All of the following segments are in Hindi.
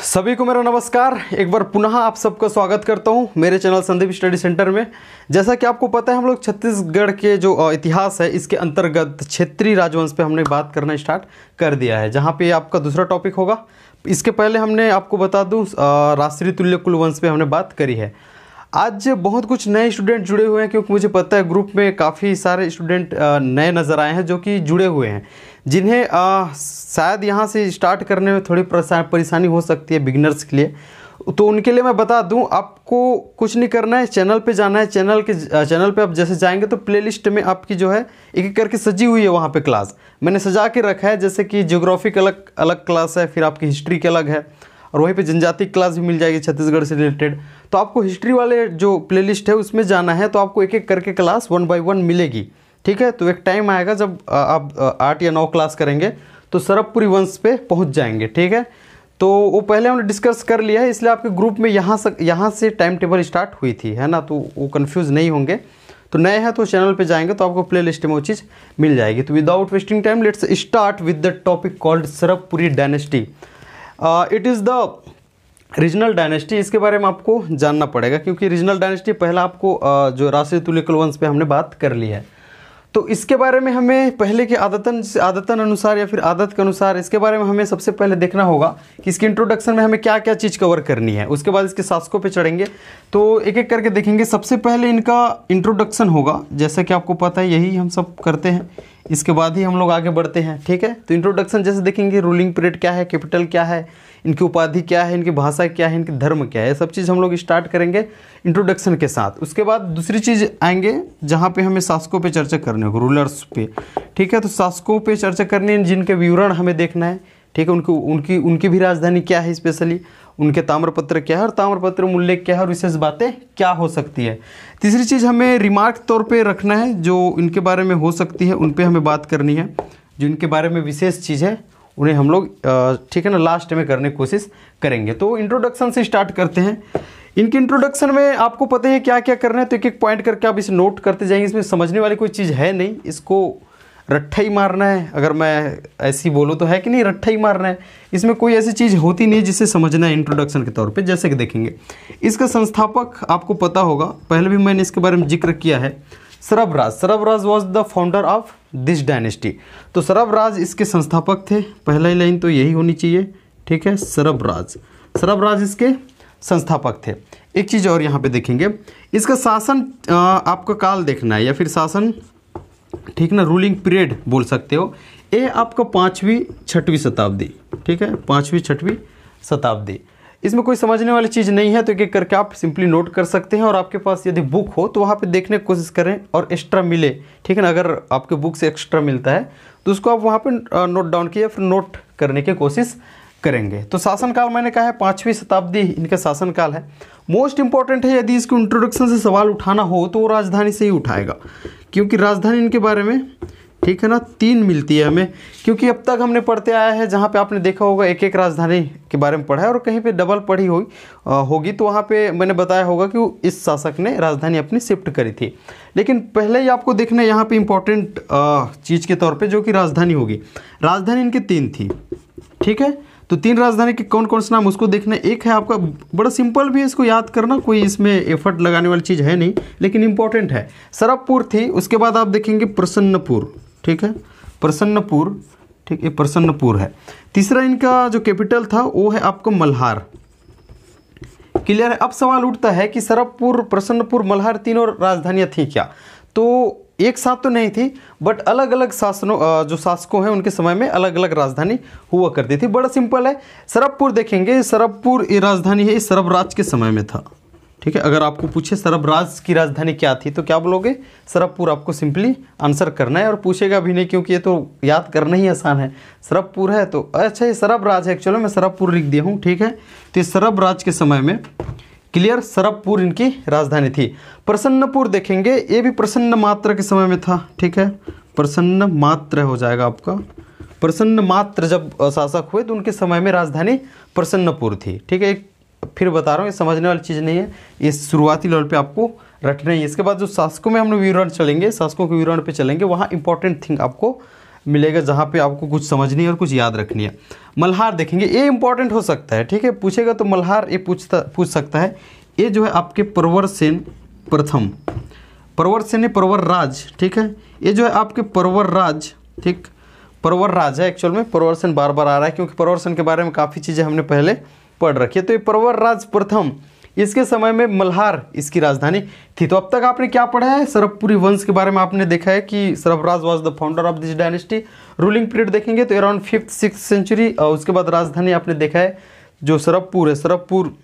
सभी को मेरा नमस्कार। एक बार पुनः आप सबका स्वागत करता हूं मेरे चैनल संदीप स्टडी सेंटर में। जैसा कि आपको पता है, हम लोग छत्तीसगढ़ के जो इतिहास है इसके अंतर्गत क्षेत्रीय राजवंश पे हमने बात करना स्टार्ट कर दिया है, जहां पे आपका दूसरा टॉपिक होगा। इसके पहले हमने आपको बता दूं राष्ट्रीय तुल्य कुलवंश पे हमने बात करी है। आज बहुत कुछ नए स्टूडेंट जुड़े हुए हैं, क्योंकि मुझे पता है ग्रुप में काफ़ी सारे स्टूडेंट नए नज़र आए हैं जो कि जुड़े हुए हैं, जिन्हें शायद यहाँ से स्टार्ट करने में थोड़ी परेशानी हो सकती है बिगिनर्स के लिए। तो उनके लिए मैं बता दूं, आपको कुछ नहीं करना है, चैनल पे जाना है। चैनल पे आप जैसे जाएंगे तो प्लेलिस्ट में आपकी जो है एक एक करके सजी हुई है, वहाँ पे क्लास मैंने सजा के रखा है। जैसे कि ज्योग्राफी का अलग अलग क्लास है, फिर आपकी हिस्ट्री की अलग है, और वहीं पे जनजाति क्लास भी मिल जाएगी छत्तीसगढ़ से रिलेटेड। तो आपको हिस्ट्री वाले जो प्लेलिस्ट है उसमें जाना है, तो आपको एक एक करके क्लास 1 by 1 मिलेगी। ठीक है, तो एक टाइम आएगा जब आप 8 या 9 क्लास करेंगे तो सरबपुरी वंश पे पहुंच जाएंगे। ठीक है, तो वो पहले हमने डिस्कस कर लिया है, इसलिए आपके ग्रुप में यहाँ से टाइम टेबल स्टार्ट हुई थी, है ना, तो वो कन्फ्यूज़ नहीं होंगे। तो नए हैं तो चैनल पे जाएंगे तो आपको प्ले लिस्ट में वो चीज़ मिल जाएगी। तो without wasting time let's start with the topic called Sarabhpuri dynasty. It is the regional dynasty. इसके बारे में आपको जानना पड़ेगा, क्योंकि रीजनल डायनेस्टी पहला आपको जो राष्ट्रीय तुल्य कुलवंश पे हमने बात कर ली है। तो इसके बारे में हमें पहले के आदतन अनुसार या फिर आदत के अनुसार इसके बारे में हमें सबसे पहले देखना होगा कि इसके इंट्रोडक्शन में हमें क्या क्या चीज़ कवर करनी है। उसके बाद इसके शासकों पे चढ़ेंगे, तो एक एक करके देखेंगे। सबसे पहले इनका इंट्रोडक्शन होगा, जैसा कि आपको पता है यही हम सब करते हैं, इसके बाद ही हम लोग आगे बढ़ते हैं। ठीक है, तो इंट्रोडक्शन जैसे देखेंगे, रूलिंग पीरियड क्या है, कैपिटल क्या है, इनकी उपाधि क्या है, इनकी भाषा क्या है, इनके धर्म क्या है, ये सब चीज़ हम लोग स्टार्ट करेंगे इंट्रोडक्शन के साथ। उसके बाद दूसरी चीज़ आएंगे जहाँ पे हमें शासकों पे चर्चा करनी होगी, रूलर्स पे। ठीक है, तो शासकों पे चर्चा करनी है, जिनके विवरण हमें देखना है। ठीक है, उनकी भी राजधानी क्या है, स्पेशली उनके ताम्रपत्र क्या है और ताम्रपत्र मूल्य क्या है और विशेष बातें क्या हो सकती है। तीसरी चीज़ हमें रिमार्क तौर पे रखना है, जो इनके बारे में हो सकती है उन पे हमें बात करनी है। जो इनके बारे में विशेष चीज़ है उन्हें हम लोग ठीक है ना लास्ट में करने की कोशिश करेंगे। तो इंट्रोडक्शन से स्टार्ट करते हैं। इनके इंट्रोडक्शन में आपको पता है क्या क्या करना है, तो एक एक पॉइंट करके आप इसे नोट करते जाएंगे। इसमें समझने वाली कोई चीज़ है नहीं, इसको रट्ठा ही मारना है। अगर मैं ऐसी बोलूँ तो है कि नहीं, रट्ठा ही मारना है। इसमें कोई ऐसी चीज़ होती नहीं जिसे समझना है इंट्रोडक्शन के तौर पे। जैसे कि देखेंगे, इसका संस्थापक आपको पता होगा, पहले भी मैंने इसके बारे में जिक्र किया है, Sarabraj. Sarabraj was the founder of this dynasty. तो सरबराज इसके संस्थापक थे, पहला ही लाइन तो यही होनी चाहिए। ठीक है, सरबराज इसके संस्थापक थे। एक चीज़ और यहाँ पे देखेंगे, इसका शासन आपका काल देखना है, या फिर शासन, ठीक ना, रूलिंग पीरियड बोल सकते हो। ये आपका 5वीं 6वीं शताब्दी। ठीक है, 5वीं 6वीं शताब्दी। इसमें कोई समझने वाली चीज़ नहीं है, तो एक एक करके आप सिंपली नोट कर सकते हैं। और आपके पास यदि बुक हो तो वहाँ पे देखने की कोशिश करें, और एक्स्ट्रा मिले, ठीक है ना, अगर आपके बुक से एक्स्ट्रा मिलता है तो उसको आप वहाँ पे नोट डाउन किए, फिर नोट करने की कोशिश करेंगे। तो शासनकाल मैंने कहा है 5वीं शताब्दी इनका शासनकाल है। मोस्ट इंपॉर्टेंट है, यदि इसको इंट्रोडक्शन से सवाल उठाना हो तो वो राजधानी से ही उठाएगा, क्योंकि राजधानी इनके बारे में, ठीक है ना, 3 मिलती है हमें। क्योंकि अब तक हमने पढ़ते आया है, जहाँ पे आपने देखा होगा एक एक राजधानी के बारे में पढ़ा है, और कहीं पे डबल पढ़ी होगी तो वहाँ पे मैंने बताया होगा कि इस शासक ने राजधानी अपनी शिफ्ट करी थी। लेकिन पहले ही आपको देखना है यहाँ पे इंपॉर्टेंट चीज़ के तौर पे, जो कि राजधानी होगी। राजधानी इनकी 3 थी। ठीक है, तो 3 राजधानी के कौन कौन से नाम उसको देखना है। एक है आपका, बड़ा सिंपल भी है इसको याद करना, कोई इसमें एफर्ट लगाने वाली चीज़ है नहीं, लेकिन इंपॉर्टेंट है। सरबपुर थी, उसके बाद आप देखेंगे प्रसन्नपुर। ठीक है, प्रसन्नपुर, ठीक है, प्रसन्नपुर है। तीसरा इनका जो कैपिटल था वो है आपको मल्हार। क्लियर है। अब सवाल उठता है कि सरबपुर, प्रसन्नपुर, मल्हार तीनों राजधानियाँ थी क्या? तो एक साथ तो नहीं थी, बट अलग अलग जो शासकों हैं उनके समय में अलग अलग राजधानी हुआ करती थी। बड़ा सिंपल है। सरबपुर देखेंगे, सरबपुर ये राजधानी है, सरबराज के समय में था। ठीक है, अगर आपको पूछे सरबराज की राजधानी क्या थी तो क्या बोलोगे? सरबपुर। आपको सिंपली आंसर करना है, और पूछेगा भी नहीं, क्योंकि ये तो याद करना ही आसान है। सरबपुर है तो अच्छा, ये सरबराज है, चलो मैं सरबपुर लिख दिया हूँ। ठीक है, तो ये सरबराज के समय में, क्लियर, सरबपुर इनकी राजधानी थी। प्रसन्नपुर देखेंगे, ये भी प्रसन्न मात्र के समय में था। ठीक है, प्रसन्न मात्र हो जाएगा आपका। प्रसन्न मात्र जब शासक हुए तो उनके समय में राजधानी प्रसन्नपुर थी। ठीक है, फिर बता रहा हूँ, ये समझने वाली चीज़ नहीं है, ये शुरुआती लेवल पे आपको रटना ही है। इसके बाद जो शासकों में हम लोग विवरण चलेंगे, शासकों के विवरण पे चलेंगे, वहाँ इंपॉर्टेंट थिंग आपको मिलेगा जहाँ पे आपको कुछ समझनी है और कुछ याद रखनी है। मल्हार देखेंगे, ये इंपॉर्टेंट हो सकता है, ठीक है, पूछेगा तो मल्हार ये पूछ सकता है। ये जो है आपके प्रवरसेन प्रथम, प्रवरसेन है प्रवरराज, ठीक है, ये जो है आपके प्रवरराज, ठीक, प्रवरराज है एक्चुअल में, प्रवरसेन बार बार आ रहा है क्योंकि प्रवरसेन के बारे में काफ़ी चीज़ें हमने पहले पढ़ रखी है। तो ये प्रवरराज प्रथम, इसके समय में मल्हार इसकी राजधानी थी। तो अब तक आपने क्या पढ़ा है, सरबपुरी वंश के बारे में आपने देखा है कि Sarabraj was the founder of this dynasty. Ruling period देखेंगे तो अराउंड 5th 6th सेंचुरी। और उसके बाद राजधानी आपने देखा है जो सरबपुर है, सरबपुर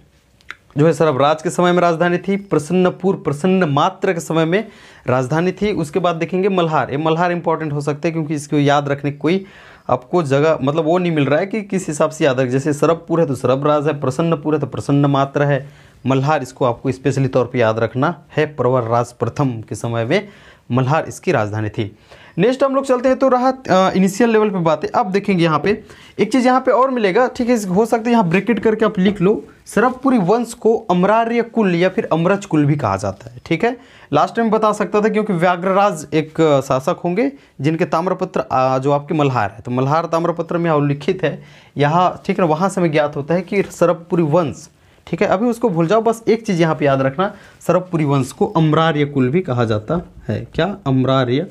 जो है सरबराज के समय में राजधानी थी। प्रसन्नपुर प्रसन्न मात्र के समय में राजधानी थी। उसके बाद देखेंगे मल्हार, ये मल्हार इंपॉर्टेंट हो सकते हैं क्योंकि इसको याद रखने की कोई आपको जगह मतलब वो नहीं मिल रहा है कि किस हिसाब से याद रख, जैसे सरबपुर है तो सरबराज है, प्रसन्नपुर है तो प्रसन्न मात्र है, मल्हार इसको आपको स्पेशली तौर पे याद रखना है। प्रवरराज प्रथम के समय में मल्हार इसकी राजधानी थी। नेक्स्ट हम लोग चलते हैं, तो रहा इनिशियल लेवल पे बातें। अब देखेंगे यहाँ पे एक चीज़ यहाँ पे और मिलेगा, ठीक है, हो सकता है यहाँ ब्रैकेट करके आप लिख लो, सरबपुरी वंश को अम्रार्य कुल या फिर अम्रज कुल भी कहा जाता है, ठीक है। लास्ट टाइम बता सकता था क्योंकि व्याघ्रराज एक शासक होंगे जिनके ताम्रपत्र जो आपके मल्हार है, तो मल्हार ताम्रपत्र में उल्लिखित है यहाँ, ठीक है, वहाँ से हमें ज्ञात होता है कि सरबपुरी वंश, ठीक है, अभी उसको भूल जाओ, बस एक चीज़ यहाँ पे याद रखना, सरबपुरी वंश को अम्रार्य कुल भी कहा जाता है। क्या, अम्रार्य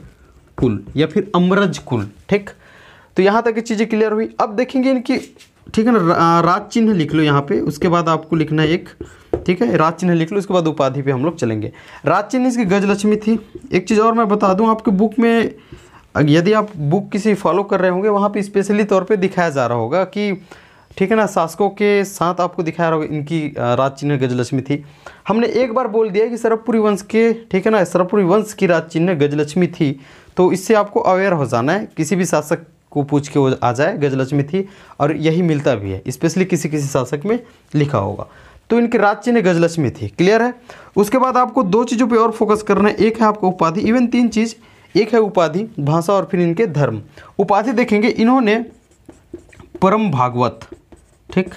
कुल या फिर अम्रज कुल, ठीक। तो यहाँ तक की चीज़ें क्लियर हुई। अब देखेंगे इनकी, ठीक है ना, राज चिन्ह लिख लो यहाँ पे, उसके बाद आपको लिखना है एक, ठीक है, राज चिन्ह लिख लो, उसके बाद उपाधि पे हम लोग चलेंगे। राज चिन्ह इसकी गजलक्ष्मी थी। एक चीज़ और मैं बता दूँ आपके बुक में, यदि आप बुक किसी फॉलो कर रहे होंगे वहाँ पे स्पेशली तौर पे दिखाया जा रहा होगा कि, ठीक है ना, शासकों के साथ आपको दिखाया रहा होगा इनकी राज चिन्ह गजलक्ष्मी थी। हमने एक बार बोल दिया कि सरबपुरी वंश के, ठीक है ना, सरबपुरी वंश की राज चिन्ह गजलक्ष्मी थी, तो इससे आपको अवेयर हो जाना है, किसी भी शासक को पूछ के वो आ जाए गजलक्ष्मी थी, और यही मिलता भी है, स्पेशली किसी किसी शासक में लिखा होगा। तो इनकी राज चिन्ह गजलक्ष्मी थी, क्लियर है। उसके बाद आपको दो चीज़ों पे और फोकस करना है, एक है आपको उपाधि, इवन तीन चीज़, एक है उपाधि, भाषा और फिर इनके धर्म। उपाधि देखेंगे, इन्होंने परम भागवत, ठीक,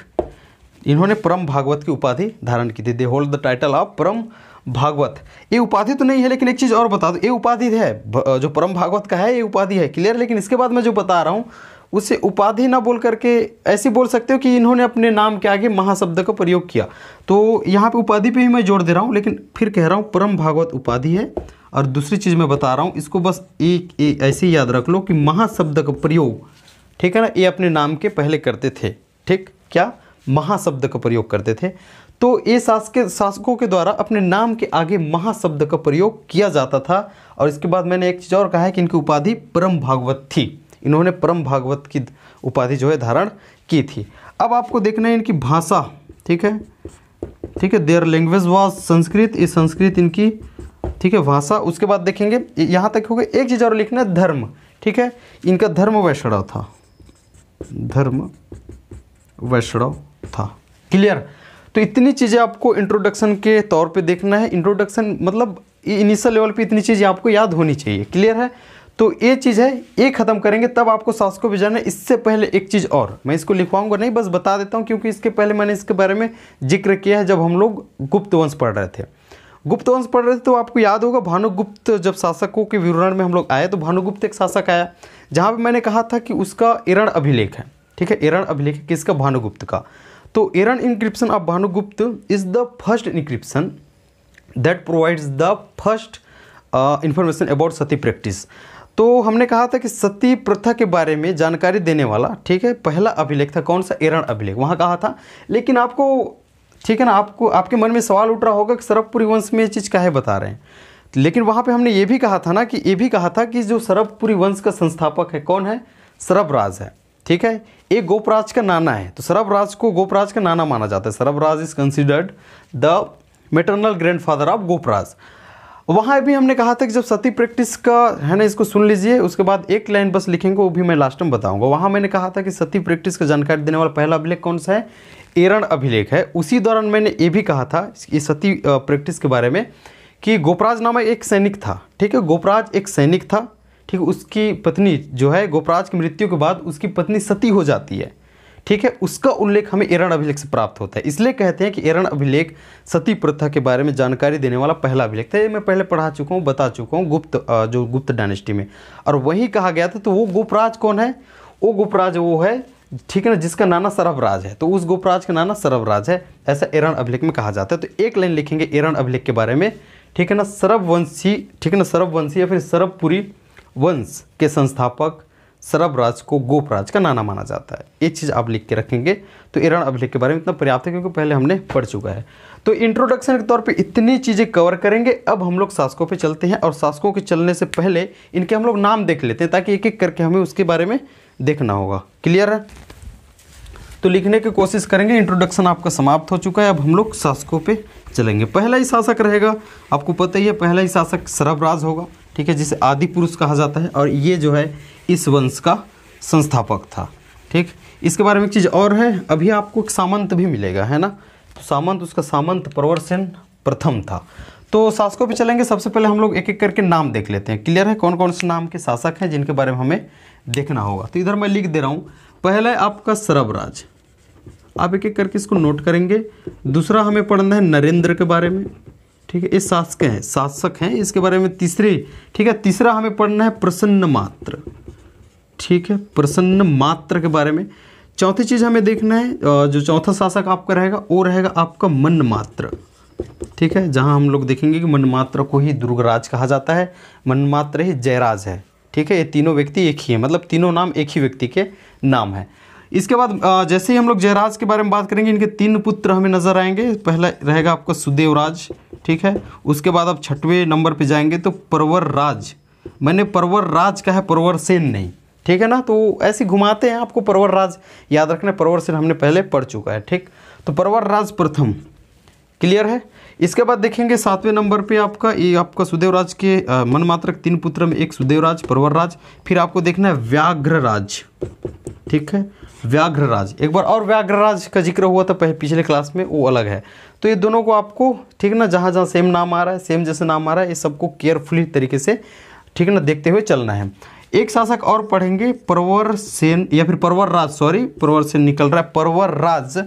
इन्होंने परम भागवत की उपाधि धारण की थी। They hold the title of परम भागवत। ये उपाधि तो नहीं है, लेकिन एक चीज़ और बता दो, ये उपाधि है जो परम भागवत का है, ये उपाधि है, क्लियर। लेकिन इसके बाद मैं जो बता रहा हूँ उसे उपाधि ना बोल करके ऐसे बोल सकते हो कि इन्होंने अपने नाम के आगे महाशब्द का प्रयोग किया। तो यहाँ पे उपाधि पे ही मैं जोड़ दे रहा हूँ, लेकिन फिर कह रहा हूँ परम भागवत उपाधि है। और दूसरी चीज़ मैं बता रहा हूँ, इसको बस एक ऐसे ही याद रख लो कि महाशब्द का प्रयोग, ठीक है ना, ये अपने नाम के पहले करते थे, ठीक, क्या, महाशब्द का प्रयोग करते थे। तो ये शासकों के द्वारा अपने नाम के आगे महाशब्द का प्रयोग किया जाता था। और इसके बाद मैंने एक चीज़ और कहा है कि इनकी उपाधि परम भागवत थी, इन्होंने परम भागवत की उपाधि जो है धारण की थी। अब आपको देखना है इनकी भाषा, ठीक है, ठीक है, देयर लैंग्वेज वाज संस्कृत, ये संस्कृत इनकी, ठीक है, भाषा। उसके बाद देखेंगे यहाँ तक हो गया। एक चीज़ और लिखना है, धर्म, ठीक है, इनका धर्म वैष्णव था, धर्म वैष्णव था, क्लियर। तो इतनी चीज़ें आपको इंट्रोडक्शन के तौर पे देखना है। इंट्रोडक्शन मतलब इनिशियल लेवल पे इतनी चीज़ें आपको याद होनी चाहिए, क्लियर है। तो ये चीज़ है, ये ख़त्म करेंगे तब आपको शासकों पे जाना है। इससे पहले एक चीज़ और, मैं इसको लिखवाऊंगा नहीं, बस बता देता हूँ क्योंकि इसके पहले मैंने इसके बारे में जिक्र किया है जब हम लोग गुप्त वंश पढ़ रहे थे। गुप्त वंश पढ़ रहे थे तो आपको याद होगा भानुगुप्त, जब शासकों के विवरण में हम लोग आए तो भानुगुप्त एक शासक आया जहाँ पर मैंने कहा था कि उसका एरण अभिलेख है, ठीक है, एरण अभिलेख किसका, भानुगुप्त का। तो Eran inscription of Bhanugupta is the first inscription that provides the first information about sati practice. तो हमने कहा था कि सती प्रथा के बारे में जानकारी देने वाला, ठीक है, पहला अभिलेख था कौन सा, एरण अभिलेख, वहाँ कहा था। लेकिन आपको, ठीक है ना, आपको आपके मन में सवाल उठ रहा होगा कि सरबपुरी वंश में ये चीज़ काहे बता रहे हैं। लेकिन वहाँ पे हमने ये भी कहा था ना कि ये भी कहा था कि जो सरबपुरी वंश का संस्थापक है कौन है, सरबराज है, ठीक है, एक गोपराज का नाना है। तो सरबराज को गोपराज का नाना माना जाता है। Sarabraj is considered the maternal grandfather of Gopraj. वहाँ भी हमने कहा था कि जब सती प्रैक्टिस का है ना, इसको सुन लीजिए, उसके बाद एक लाइन बस लिखेंगे, वो भी मैं लास्ट में बताऊंगा। वहाँ मैंने कहा था कि सती प्रैक्टिस का जानकारी देने वाला पहला अभिलेख कौन सा है, एरण अभिलेख है। उसी दौरान मैंने ये भी कहा था ये सती प्रैक्टिस के बारे में कि गोपराज नामक एक सैनिक था, ठीक है, गोपराज एक सैनिक था, ठीक है, उसकी पत्नी जो है, गोपराज की मृत्यु के बाद उसकी पत्नी सती हो जाती है, ठीक है, उसका उल्लेख हमें एरण अभिलेख से प्राप्त होता है। इसलिए कहते हैं कि एरण अभिलेख सती प्रथा के बारे में जानकारी देने वाला पहला अभिलेख था। ये मैं पहले पढ़ा चुका हूँ, बता चुका हूँ, जो गुप्त डायनेस्टी में। और वही कहा गया था। तो वो गोपराज कौन है? वो गोपराज वो है, ठीक है ना, जिसका नाना सरभराज है। तो उस गोपराज का नाना सरभराज है, ऐसा एरण अभिलेख में कहा जाता है। तो एक लाइन लिखेंगे एरण अभिलेख के बारे में, ठीक है ना, सरभवंशी, ठीक है ना, सरभवंशी या फिर सरभपुरी वंश के संस्थापक सरभराज को गोपराज का नाना माना जाता है। ये चीज़ आप लिख के रखेंगे। तो एरण अभिलेख के बारे में इतना पर्याप्त है, क्योंकि पहले हमने पढ़ चुका है। तो इंट्रोडक्शन के तौर पे इतनी चीज़ें कवर करेंगे। अब हम लोग शासकों पे चलते हैं, और शासकों के चलने से पहले इनके हम लोग नाम देख लेते हैं, ताकि एक एक करके हमें उसके बारे में देखना होगा। क्लियर है? तो लिखने की कोशिश करेंगे। इंट्रोडक्शन आपका समाप्त हो चुका है। अब हम लोग शासकों पे चलेंगे। पहला ही शासक रहेगा, आपको पता ही है, पहला ही शासक सरभराज होगा, ठीक है, जिसे आदि पुरुष कहा जाता है। और ये जो है इस वंश का संस्थापक था। ठीक, इसके बारे में एक चीज़ और है, अभी आपको एक सामंत भी मिलेगा, है ना। तो सामंत, उसका सामंत प्रवरसेन प्रथम था। तो शासकों पे चलेंगे। सबसे पहले हम लोग एक एक करके नाम देख लेते हैं। क्लियर है? कौन कौन से नाम के शासक हैं जिनके बारे में हमें देखना होगा। तो इधर मैं लिख दे रहा हूँ। पहला है आपका सरभराज, आप एक एक करके इसको नोट करेंगे। दूसरा हमें पढ़ना है नरेंद्र के बारे में, ठीक है, ये शासक हैं, इसके बारे में। ठीक है, तीसरा हमें पढ़ना है प्रसन्न मात्र, ठीक है, प्रसन्न मात्र के बारे में। चौथी चीज़ हमें देखना है, जो चौथा शासक आपका रहेगा वो रहेगा आपका मनमात्र, ठीक है, जहां हम लोग देखेंगे कि मनमात्र को ही दुर्गराज कहा जाता है, मनमात्र ही जयराज है। ठीक है, ये तीनों व्यक्ति एक ही है, मतलब तीनों नाम एक ही व्यक्ति के नाम है। इसके बाद जैसे ही हम लोग जयराज के बारे में बात करेंगे, इनके 3 पुत्र हमें नजर आएंगे। पहला रहेगा आपका सुदेवराज, ठीक है। उसके बाद आप 6वें नंबर पे जाएंगे तो परवरराज, मैंने परवरराज का है, परवरसेन नहीं, ठीक है ना। तो ऐसे घुमाते हैं, आपको परवरराज याद रखना, परवरसेन हमने पहले पढ़ चुका है। ठीक, तो परवरराज प्रथम, क्लियर है। इसके बाद देखेंगे 7वें नंबर पे आपका, ये आपका सुदेवराज के मनमात्रक 3 पुत्र में एक सुदेवराज, परवरराज। फिर आपको देखना है व्याघ्रराज, ठीक है, व्याघ्रराज। एक बार और व्याघ्रराज का जिक्र हुआ था पिछले क्लास में, वो अलग है। तो ये दोनों को आपको, ठीक है ना, जहाँ जहाँ सेम नाम आ रहा है, सेम जैसे नाम आ रहा है, ये सबको केयरफुली तरीके से, ठीक है ना, देखते हुए चलना है। एक शासक और पढ़ेंगे, परवरसेन या फिर परवरराज, सॉरी परवरसेन निकल रहा है, परवरराज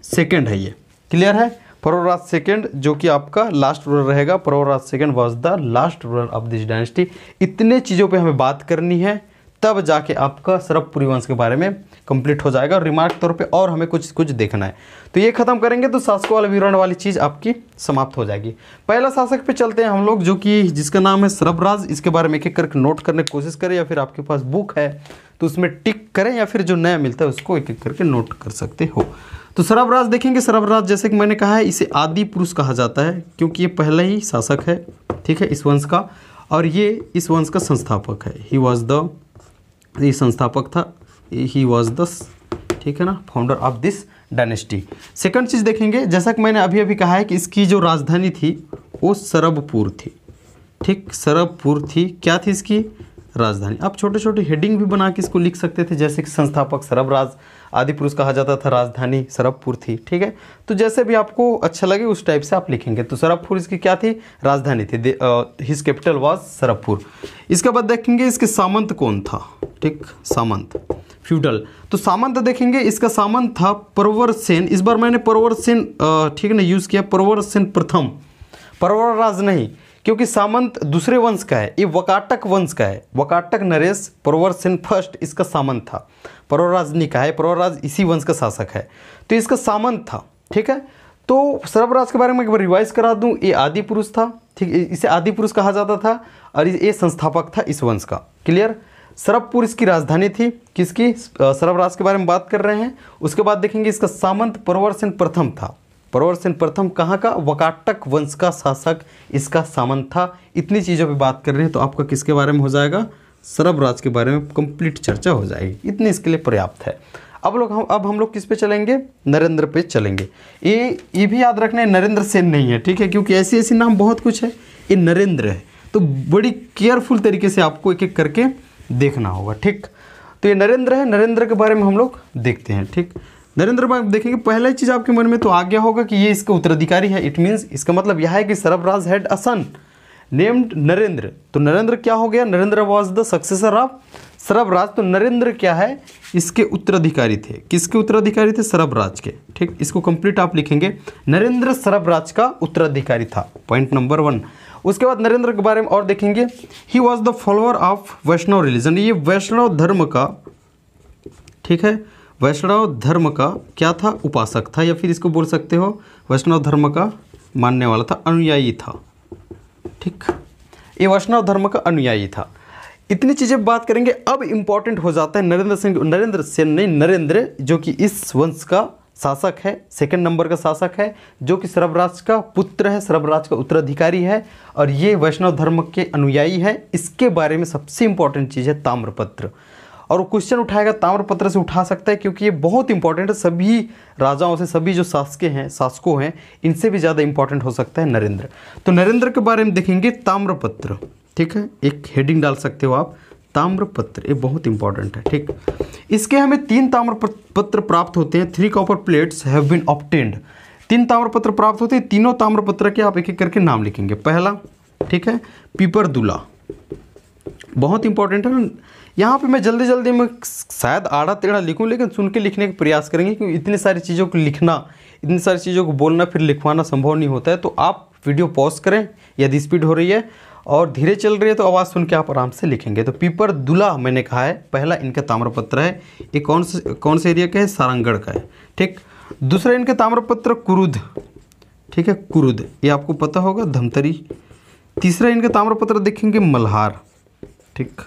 सेकंड है ये, क्लियर है। परवरराज सेकंड, जो कि आपका लास्ट रूलर रहेगा। Pravarraj second was the last ruler of this dynasty. इतने चीज़ों पे हमें बात करनी है, तब जाके आपका सरभपुरी वंश के बारे में कंप्लीट हो जाएगा। रिमार्क तौर पे और हमें कुछ देखना है। तो ये खत्म करेंगे तो शासकों वाला विवरण वाली चीज़ आपकी समाप्त हो जाएगी। पहला शासक पे चलते हैं हम लोग, जो कि जिसका नाम है सरभराज। इसके बारे में एक एक करके नोट करने की कोशिश करें, या फिर आपके पास बुक है तो उसमें टिक करें, या फिर जो नया मिलता है उसको एक एक करके नोट कर सकते हो। तो सरभराज देखेंगे। सरभराज जैसे कि मैंने कहा है, इसे आदि पुरुष कहा जाता है, क्योंकि ये पहला ही शासक है, ठीक है, इस वंश का। और ये इस वंश का संस्थापक है। ही वॉज द, ये संस्थापक था, ही वॉज द, ठीक है ना, founder of this dynasty. Second चीज़ देखेंगे, जैसा कि मैंने अभी अभी कहा है कि इसकी जो राजधानी थी वो सरभपुर थी, ठीक, सरभपुर थी। क्या थी इसकी राजधानी? आप छोटे छोटे हेडिंग भी बना के इसको लिख सकते थे, जैसे कि संस्थापक सरभराज, आदि पुरुष कहा जाता था, राजधानी सरभपुर थी, ठीक है। तो जैसे भी आपको अच्छा लगे उस टाइप से आप लिखेंगे। तो सरभपुर इसकी क्या थी? राजधानी थी। His capital was Sarabhapur. इसके बाद देखेंगे इसके सामंत कौन था, ठीक, सामंत, फ्यूडल। तो सामंत देखेंगे, इसका सामंत था परवरसेन। इस बार मैंने परवरसेन, ठीक है ना, यूज़ किया, परवरसेन प्रथम, परवरराज नहीं, क्योंकि सामंत दूसरे वंश का है, ये वकाटक वंश का है। वकाटक नरेश परवरसेन फर्स्ट इसका सामंत था, परवरराज नहीं कहा है, परवरराज इसी वंश का शासक है। तो इसका सामंत था, ठीक है। तो सरभराज के बारे में एक बार रिवाइज करा दूं, ये आदि पुरुष था, ठीक, इसे आदि पुरुष कहा जाता था, और ये संस्थापक था इस वंश का, क्लियर। सरभपुर इसकी राजधानी थी, किसकी? सरभराज के बारे में बात कर रहे हैं। उसके बाद देखेंगे इसका सामंत परवरसेन प्रथम था। परवरसेन प्रथम कहाँ का? वकाटक वंश का शासक इसका सामंत था। इतनी चीज़ों पे बात कर रहे हैं तो आपका किसके बारे में हो जाएगा? सरभराज के बारे में कंप्लीट चर्चा हो जाएगी। इतनी इसके लिए पर्याप्त है। अब हम लोग किस पे चलेंगे? नरेंद्र पे चलेंगे। ये भी याद रखना है, नरेंद्र सेन नहीं है, ठीक है, क्योंकि ऐसी नाम बहुत कुछ है, ये नरेंद्र है। तो बड़ी केयरफुल तरीके से आपको एक एक करके देखना होगा, ठीक। तो ये नरेंद्र है, नरेंद्र के बारे में हम लोग देखते हैं, ठीक। नरेंद्र में देखेंगे, पहला चीज़ आपके मन में तो आ गया होगा कि ये इसका उत्तराधिकारी है। इट मीन्स इसका मतलब यह है कि Sarabhraj had a son, named Narendra, तो नरेंद्र क्या हो गया, Narendra was the successor of Sarabraj. तो नरेंद्र क्या है, इसके उत्तराधिकारी थे। किसके उत्तराधिकारी थे, सरबराज के। ठीक, इसको कंप्लीट आप लिखेंगे, नरेंद्र सरबराज का उत्तराधिकारी था, पॉइंट नंबर 1। उसके बाद नरेंद्र के बारे में और देखेंगे, he was the follower of Vaishnav religion, ये वैष्णव धर्म का, ठीक है, वैष्णव धर्म का क्या था, उपासक था, या फिर इसको बोल सकते हो वैष्णव धर्म का मानने वाला था, अनुयायी था। ठीक, ये वैष्णव धर्म का अनुयायी था। इतनी चीज़ें बात करेंगे। अब इम्पॉर्टेंट हो जाता है नरेंद्र जो कि इस वंश का शासक है, सेकंड नंबर का शासक है, जो कि सरबराज का पुत्र है, सरबराज का उत्तराधिकारी है, और ये वैष्णव धर्म के अनुयायी है। इसके बारे में सबसे इंपॉर्टेंट चीज़ है ताम्रपत्र, और वो क्वेश्चन उठाएगा ताम्रपत्र से उठा सकता है, क्योंकि ये बहुत इंपॉर्टेंट है। सभी राजाओं से, सभी जो शासकों हैं, इनसे भी ज़्यादा इंपॉर्टेंट हो सकता है नरेंद्र। तो नरेंद्र के बारे में देखेंगे ताम्रपत्र। ठीक है, एक हेडिंग डाल सकते हो आप, ताम्रपत्र, ये बहुत इंपॉर्टेंट है। ठीक, इसके हमें 3 ताम्रपत्र प्राप्त होते हैं। 3 copper plates have been obtained, 3 ताम्रपत्र प्राप्त होते हैं। तीनों ताम्रपत्र के आप एक एक करके नाम लिखेंगे। पहला, ठीक है, पीपरदुला, बहुत इंपॉर्टेंट है। यहाँ पे मैं जल्दी में शायद आड़ा टेढ़ा लिखूँ, लेकिन सुन के लिखने का प्रयास करेंगे, क्योंकि इतनी सारी चीज़ों को लिखना, इतनी सारी चीज़ों को बोलना फिर लिखवाना संभव नहीं होता है। तो आप वीडियो पॉज करें, यदि स्पीड हो रही है और धीरे चल रही है तो आवाज़ सुन के आप आराम से लिखेंगे। तो पीपरदुला मैंने कहा है, पहला इनका ताम्रपत्र है। ये कौन से एरिया का है, सारंगढ़ का है। ठीक, दूसरा इनका ताम्रपत्र कुरुद, ठीक है, कुरुद, ये आपको पता होगा, धमतरी। तीसरा इनका ताम्रपत्र देखेंगे मल्हार। ठीक,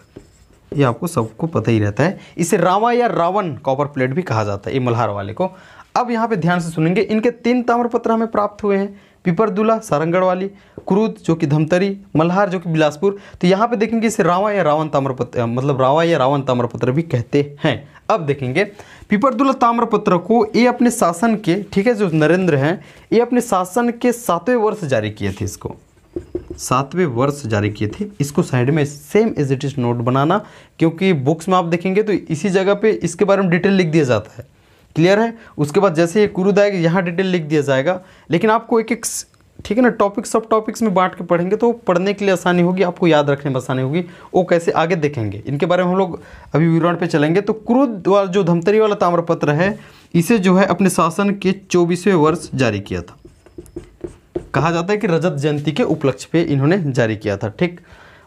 ये आपको सबको पता ही रहता है। इसे रावा या रावण कॉपर प्लेट भी कहा जाता है, ये मल्हार वाले को। अब यहाँ पे ध्यान से सुनेंगे, इनके 3 ताम्रपत्र हमें प्राप्त हुए हैं, पीपरदुला सारंगढ़ वाली, कुरुद जो कि धमतरी, मल्हार जो कि बिलासपुर। तो यहाँ पे देखेंगे इसे रावा या रावण ताम्रपत्र, मतलब रावा या रावण ताम्रपत्र भी कहते हैं। अब देखेंगे पीपरदुला ताम्रपत्र को ये अपने शासन के, ठीक है, जो नरेंद्र हैं, ये अपने शासन के 7वें वर्ष जारी किए थे। इसको 7वें वर्ष जारी किए थे। इसको साइड में same as it is note बनाना, क्योंकि बुक्स में आप देखेंगे तो इसी जगह पे इसके बारे में डिटेल लिख दिया जाता है। क्लियर है। उसके बाद जैसे ये कुरुद आएगा, यहाँ डिटेल लिख दिया जाएगा, लेकिन आपको एक एक, ठीक है ना, टॉपिक सब टॉपिक्स में बांट के पढ़ेंगे तो पढ़ने के लिए आसानी होगी, आपको याद रखने में आसानी होगी। वो कैसे आगे देखेंगे, इनके बारे में हम लोग अभी विवरण पे चलेंगे। तो कुरुद वाला जो धमतरी वाला ताम्रपत्र है, इसे जो है अपने शासन के 24वें वर्ष जारी किया था। कहा जाता है कि रजत जयंती के उपलक्ष्य पे इन्होंने जारी किया था। ठीक,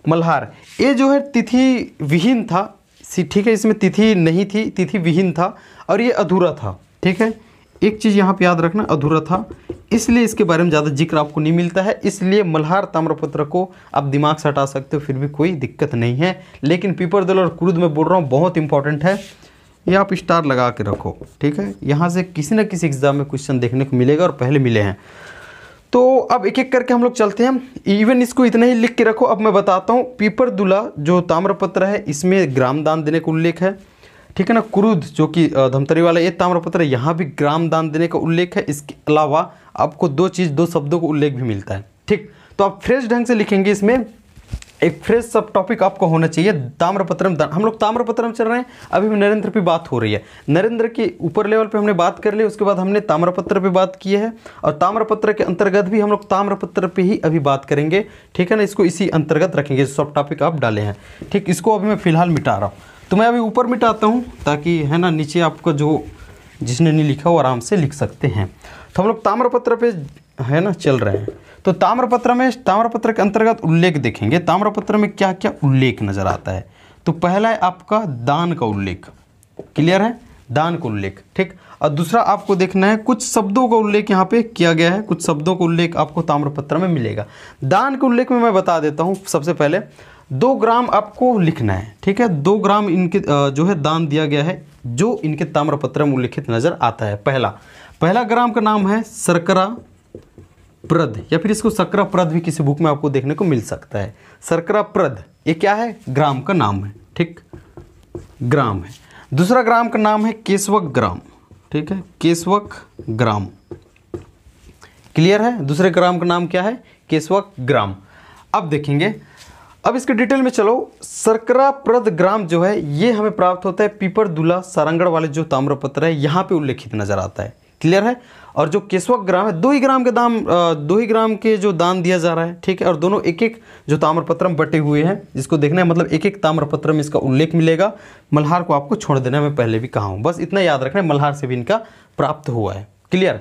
मल्हार, ये जो है तिथि विहीन था, ठीक है, इसमें तिथि नहीं थी, तिथि विहीन था, और ये अधूरा था। ठीक है, एक चीज़ यहाँ पे याद रखना, अधूरा था, इसलिए इसके बारे में ज़्यादा जिक्र आपको नहीं मिलता है। इसलिए मल्हार ताम्रपत्र को आप दिमाग से हटा सकते हो, फिर भी कोई दिक्कत नहीं है। लेकिन पीपरदुला और कुरुद में बोल रहा हूँ, बहुत इंपॉर्टेंट है, ये आप स्टार लगा के रखो। ठीक है, यहाँ से किसी न किसी एग्जाम में क्वेश्चन देखने को मिलेगा, और पहले मिले हैं। तो अब एक एक करके हम लोग चलते हैं। इवन इसको इतना ही लिख के रखो। अब मैं बताता हूँ, पीपरदुला जो ताम्रपत्र है, इसमें ग्राम दान देने का उल्लेख है। ठीक है ना, कुरुद जो कि धमतरी वाला ये ताम्रपत्र है, यहाँ भी ग्राम दान देने का उल्लेख है। इसके अलावा आपको 2 शब्दों का उल्लेख भी मिलता है। ठीक, तो आप फ्रेश ढंग से लिखेंगे, इसमें एक फ्रेश सब टॉपिक आपको होना चाहिए। ताम्रपत्र में हम लोग ताम्रपत्र में चल रहे हैं, अभी भी नरेंद्र पे बात हो रही है। नरेंद्र के ऊपर लेवल पे हमने बात कर ली, उसके बाद हमने ताम्रपत्र पे बात की है, और ताम्रपत्र के अंतर्गत भी हम लोग ताम्रपत्र पे ही अभी बात करेंगे। ठीक है ना, इसको इसी अंतर्गत रखेंगे, सब टॉपिक आप डाले हैं। ठीक, इसको अभी मैं फिलहाल मिटा रहा हूँ, तो मैं अभी ऊपर मिटाता हूँ, ताकि है ना नीचे आपको जो जिसने नहीं लिखा वो आराम से लिख सकते हैं। तो हम लोग ताम्रपत्र पे है ना चल रहे हैं। तो ताम्रपत्र के अंतर्गत उल्लेख देखेंगे, ताम्रपत्र में क्या क्या उल्लेख नजर आता है। तो पहला है आपका दान का उल्लेख, क्लियर है, दान का उल्लेख। ठीक, और दूसरा आपको देखना है कुछ शब्दों का उल्लेख यहाँ पे किया गया है, कुछ शब्दों का उल्लेख आपको ताम्रपत्र में मिलेगा। दान के उल्लेख में मैं बता देता हूँ, सबसे पहले 2 ग्राम आपको लिखना है। ठीक है, 2 ग्राम इनके जो है दान दिया गया है, जो इनके ताम्रपत्र में उल्लिखित नजर आता है। पहला ग्राम का नाम है शर्करा प्रद, या फिर इसको शर्करा प्रद भी किसी बुक में आपको देखने को मिल सकता है। शर्करा प्रद, ये क्या है, ग्राम का नाम है। ठीक, ग्राम है। दूसरा ग्राम का नाम है केशवक ग्राम। ठीक है, केशवक ग्राम, क्लियर है। दूसरे ग्राम का नाम क्या है, केशवक ग्राम। अब देखेंगे, अब इसके डिटेल में चलो। शर्करा प्रद ग्राम जो है, ये हमें प्राप्त होता है पीपरदुला सारंगढ़ वाले जो ताम्रपत्र है, यहाँ पे उल्लेखित नजर आता है। क्लियर है। और जो केशवक ग्राम है 2 ही ग्राम के दाम 2 ही ग्राम के जो दान दिया जा रहा है, ठीक है। और दोनों एक एक जो ताम्रपत्र में बटे हुए हैं, जिसको देखना है मतलब एक एक ताम्रपत्र में इसका उल्लेख मिलेगा। मल्हार को आपको छोड़ देना है, मैं पहले भी कहा हूँ, बस इतना याद रखना है, मल्हार से भी इनका प्राप्त हुआ है। क्लियर।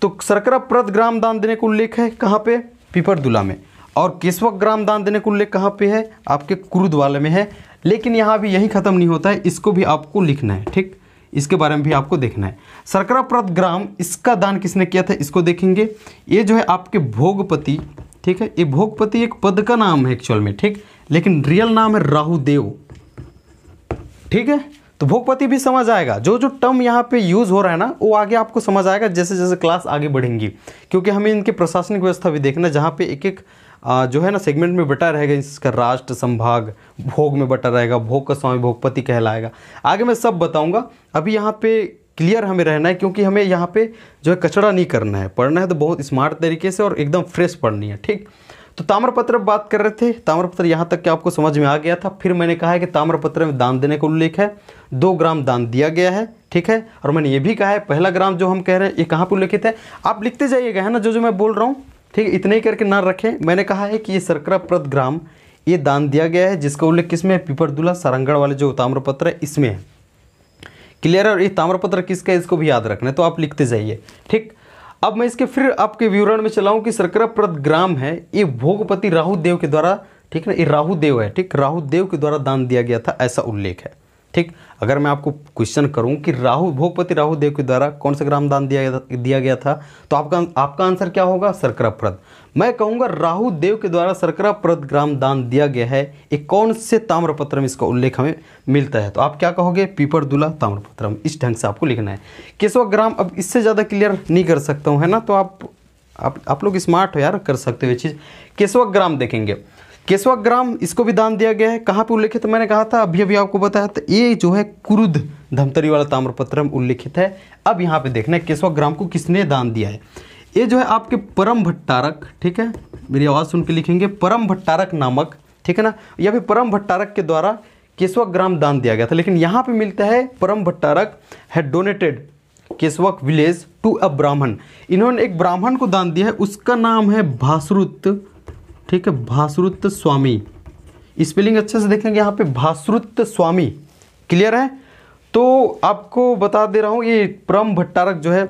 तो शर्करा प्रद ग्राम दान देने का उल्लेख है कहाँ पे? पीपरदुला में। और केशवक ग्राम दान देने का उल्लेख कहाँ पे है? आपके कुरुद वाले में है। लेकिन यहाँ भी यही खत्म नहीं होता है, इसको भी आपको लिखना है, ठीक, इसके बारे में भी आपको देखना है। शर्करा प्रद ग्राम, इसका दान किसने किया था इसको देखेंगे। ये जो है आपके भोगपति, ठीक है, ये भोगपति एक पद का नाम है एक्चुअल में, ठीक, लेकिन रियल नाम है राहुदेव, ठीक है। तो भोगपति भी समझ आएगा, जो जो टर्म यहाँ पे यूज़ हो रहा है ना वो आगे आपको समझ आएगा जैसे जैसे क्लास आगे बढ़ेंगी, क्योंकि हमें इनके प्रशासनिक व्यवस्था भी देखना है, जहाँ पे एक एक जो है ना सेगमेंट में बटा रहेगा, इसका राष्ट्र संभाग, भोग में बटा रहेगा, भोग का स्वामी भोगपति कहलाएगा। आगे मैं सब बताऊंगा, अभी यहाँ पे क्लियर हमें रहना है, क्योंकि हमें यहाँ पे जो है कचड़ा नहीं करना है, पढ़ना है तो बहुत स्मार्ट तरीके से और एकदम फ्रेश पढ़नी है, ठीक। तो ताम्रपत्र बात कर रहे थे, ताम्रपत्र यहाँ तक कि आपको समझ में आ गया था। फिर मैंने कहा है कि ताम्रपत्र में दान देने का उल्लेख है, 2 ग्राम दान दिया गया है, ठीक है। और मैंने ये भी कहा है पहला ग्राम जो हम कह रहे हैं ये कहाँ पर उल्लेखित है, आप लिखते जाइएगा, है ना, जो जो मैं बोल रहा हूँ, ठीक है, इतने ही करके ना रखें। मैंने कहा है कि ये शर्करा प्रद ग्राम ये दान दिया गया है, जिसका उल्लेख किसमें है? पीपरदुला सारंगढ़ वाले जो ताम्रपत्र है इसमें है। क्लियर है। और ये ताम्रपत्र किसका है इसको भी याद रखना है, तो आप लिखते जाइए, ठीक। अब मैं इसके फिर आपके विवरण में चलाऊं कि शर्करा प्रद ग्राम है ये भोगपति राहुदेव के द्वारा, ठीक है, ये राहुदेव है, ठीक, राहुदेव के द्वारा दान दिया गया था ऐसा उल्लेख है, ठीक। अगर मैं आपको क्वेश्चन करूं कि भोगपति राहुदेव के द्वारा कौन सा ग्राम दान दिया गया था, तो आपका आंसर क्या होगा? शर्करा प्रद। मैं कहूँगा राहुदेव के द्वारा शर्करा प्रद ग्राम दान दिया गया है, एक कौन से ताम्रपत्र में इसका उल्लेख हमें मिलता है, तो आप क्या कहोगे? पीपरदुला ताम्रपत्र में। इस ढंग से आपको लिखना है। केशवक ग्राम अब इससे ज़्यादा क्लियर नहीं कर सकता हूँ, है ना, तो आप लोग स्मार्ट हो यार, कर सकते हो ये चीज़। केशवक ग्राम देखेंगे, केशवक ग्राम इसको भी दान दिया गया है, कहाँ पे उल्लेखित है? मैंने कहा था अभी आपको बताया था, ये जो है कुरुद धमतरी वाला ताम्रपत्र में उल्लेखित है। अब यहाँ पे देखना है केशवक ग्राम को किसने दान दिया है। ये जो है आपके परम भट्टारक, ठीक है, मेरी आवाज़ सुन के लिखेंगे, परम भट्टारक नामक, ठीक है ना, या फिर परम भट्टारक के द्वारा केशवक ग्राम दान दिया गया था। लेकिन यहाँ पे मिलता है Param Bhattarak had donated Keshvak village to a Brahmin, इन्होंने एक ब्राह्मण को दान दिया है, उसका नाम है भासुरुत, ठीक है, भासुरुत स्वामी। स्पेलिंग अच्छे से देखेंगे यहाँ पे, भासुरुत स्वामी। क्लियर है। तो आपको बता दे रहा हूँ ये परम भट्टारक जो है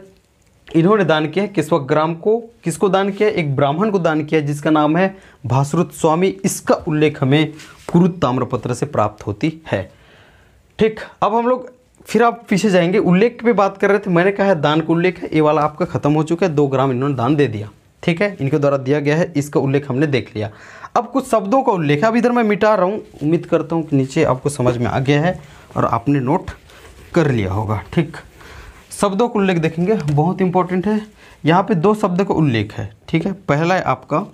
इन्होंने दान किया है केशवक ग्राम को। किसको दान किया? एक ब्राह्मण को दान किया जिसका नाम है भासुरुत स्वामी। इसका उल्लेख हमें कुरुद ताम्रपत्र से प्राप्त होती है, ठीक। अब हम लोग फिर आप पीछे जाएंगे, उल्लेख पे बात कर रहे थे, मैंने कहा है दान का उल्लेख है, ये वाला आपका खत्म हो चुका है, 2 ग्राम इन्होंने दान दे दिया, ठीक है, इनके द्वारा दिया गया है, इसका उल्लेख हमने देख लिया। अब कुछ शब्दों का उल्लेख है, अब इधर मैं मिटा रहा हूँ, उम्मीद करता हूँ कि नीचे आपको समझ में आ गया है और आपने नोट कर लिया होगा, ठीक। शब्दों का उल्लेख देखेंगे, बहुत इंपॉर्टेंट है। यहाँ पे 2 शब्द का उल्लेख है, ठीक है। पहला है आपका,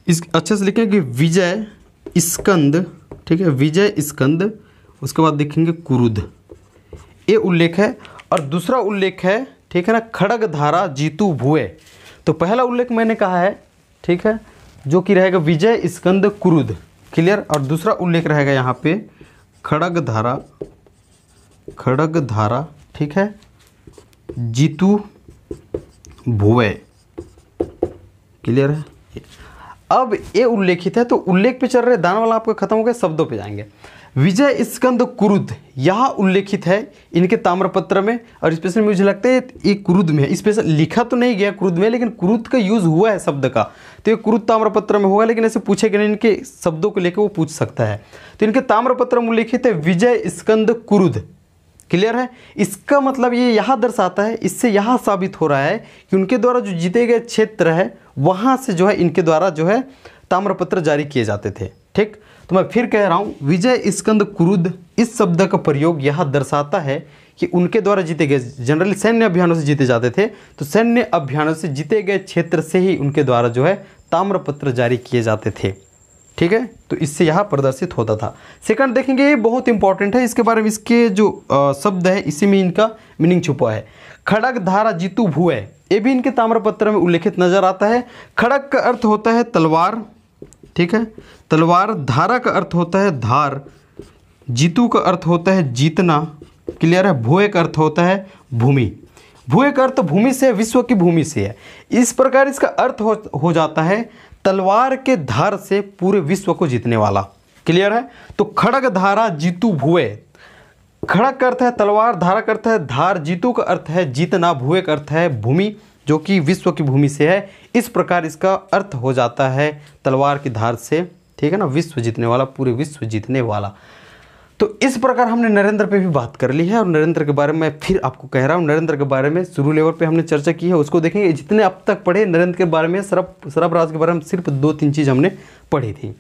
इस अच्छे से लिखेंगे विजय स्कंद, ठीक है, विजय स्कंद, उसके बाद देखेंगे कुरुद, ये उल्लेख है। और दूसरा उल्लेख है, ठीक है ना, खड़गधारा जीतू भुए। तो पहला उल्लेख मैंने कहा है, ठीक है, जो कि रहेगा विजय स्कंद कुरुद, क्लियर। और दूसरा उल्लेख रहेगा यहाँ पे खड़गधारा, ठीक है, जीतू भुवे, क्लियर है। अब ये उल्लेखित है, तो उल्लेख पे चल रहे, दान वाला आपका खत्म हो गया, शब्दों पे जाएंगे। विजय स्कंद कुरुद यहाँ उल्लेखित है इनके ताम्रपत्र में, और स्पेशल मुझे लगता है ये कुरुद में है, स्पेशल लिखा तो नहीं गया कुरुद में, लेकिन कुरुद का यूज हुआ है शब्द का, तो ये कुरुद ताम्रपत्र में होगा। लेकिन ऐसे पूछेगा नहीं, इनके शब्दों को लेकर वो पूछ सकता है। तो इनके ताम्रपत्र में उल्लेखित है विजय स्कंद कुरुद, क्लियर है। इसका मतलब ये यहाँ दर्शाता है, इससे यहाँ साबित हो रहा है कि उनके द्वारा जो जीते गए क्षेत्र है वहाँ से जो है इनके द्वारा जो है ताम्रपत्र जारी किए जाते थे, ठीक। तो मैं फिर कह रहा हूँ विजय स्कंद कुरुद, इस शब्द का प्रयोग यहाँ दर्शाता है कि उनके द्वारा जीते गए, जनरली सैन्य अभियानों से जीते जाते थे, तो सैन्य अभियानों से जीते गए क्षेत्र से ही उनके द्वारा जो है ताम्रपत्र जारी किए जाते थे, ठीक है। तो इससे यहाँ प्रदर्शित होता था। सेकंड देखेंगे, ये बहुत इंपॉर्टेंट है, इसके बारे में, इसके जो शब्द है इसी में इनका मीनिंग छुपा है। खड़गधारा जीतू भुए, ये भी इनके ताम्रपत्र में उल्लेखित नजर आता है। खड़ग का अर्थ होता है तलवार, ठीक है, तलवार। धारा का अर्थ होता है धार। जीतू का अर्थ होता है जीतना, क्लियर है। भुए का अर्थ होता है भूमि। भूए का अर्थ भूमि से, विश्व की भूमि से है। इस प्रकार इसका अर्थ हो जाता है तलवार के धार से पूरे विश्व को जीतने वाला। क्लियर है? तो खड़ग धारा जीतू भुए, खड़ग का अर्थ है तलवार, धारा का अर्थ है धार, जीतू का अर्थ है जीतना, भुए का अर्थ है भूमि जो कि विश्व की भूमि से है। इस प्रकार इसका अर्थ हो जाता है तलवार की धार से, ठीक है ना, विश्व जीतने वाला, पूरे विश्व जीतने वाला। तो इस प्रकार हमने नरेंद्र पे भी बात कर ली है और नरेंद्र के बारे में फिर आपको कह रहा हूँ, नरेंद्र के बारे में शुरू लेवल पे हमने चर्चा की है, उसको देखेंगे। जितने अब तक पढ़े नरेंद्र के बारे में, सरफराज के बारे में सिर्फ 2-3 चीज़ हमने पढ़ी थी।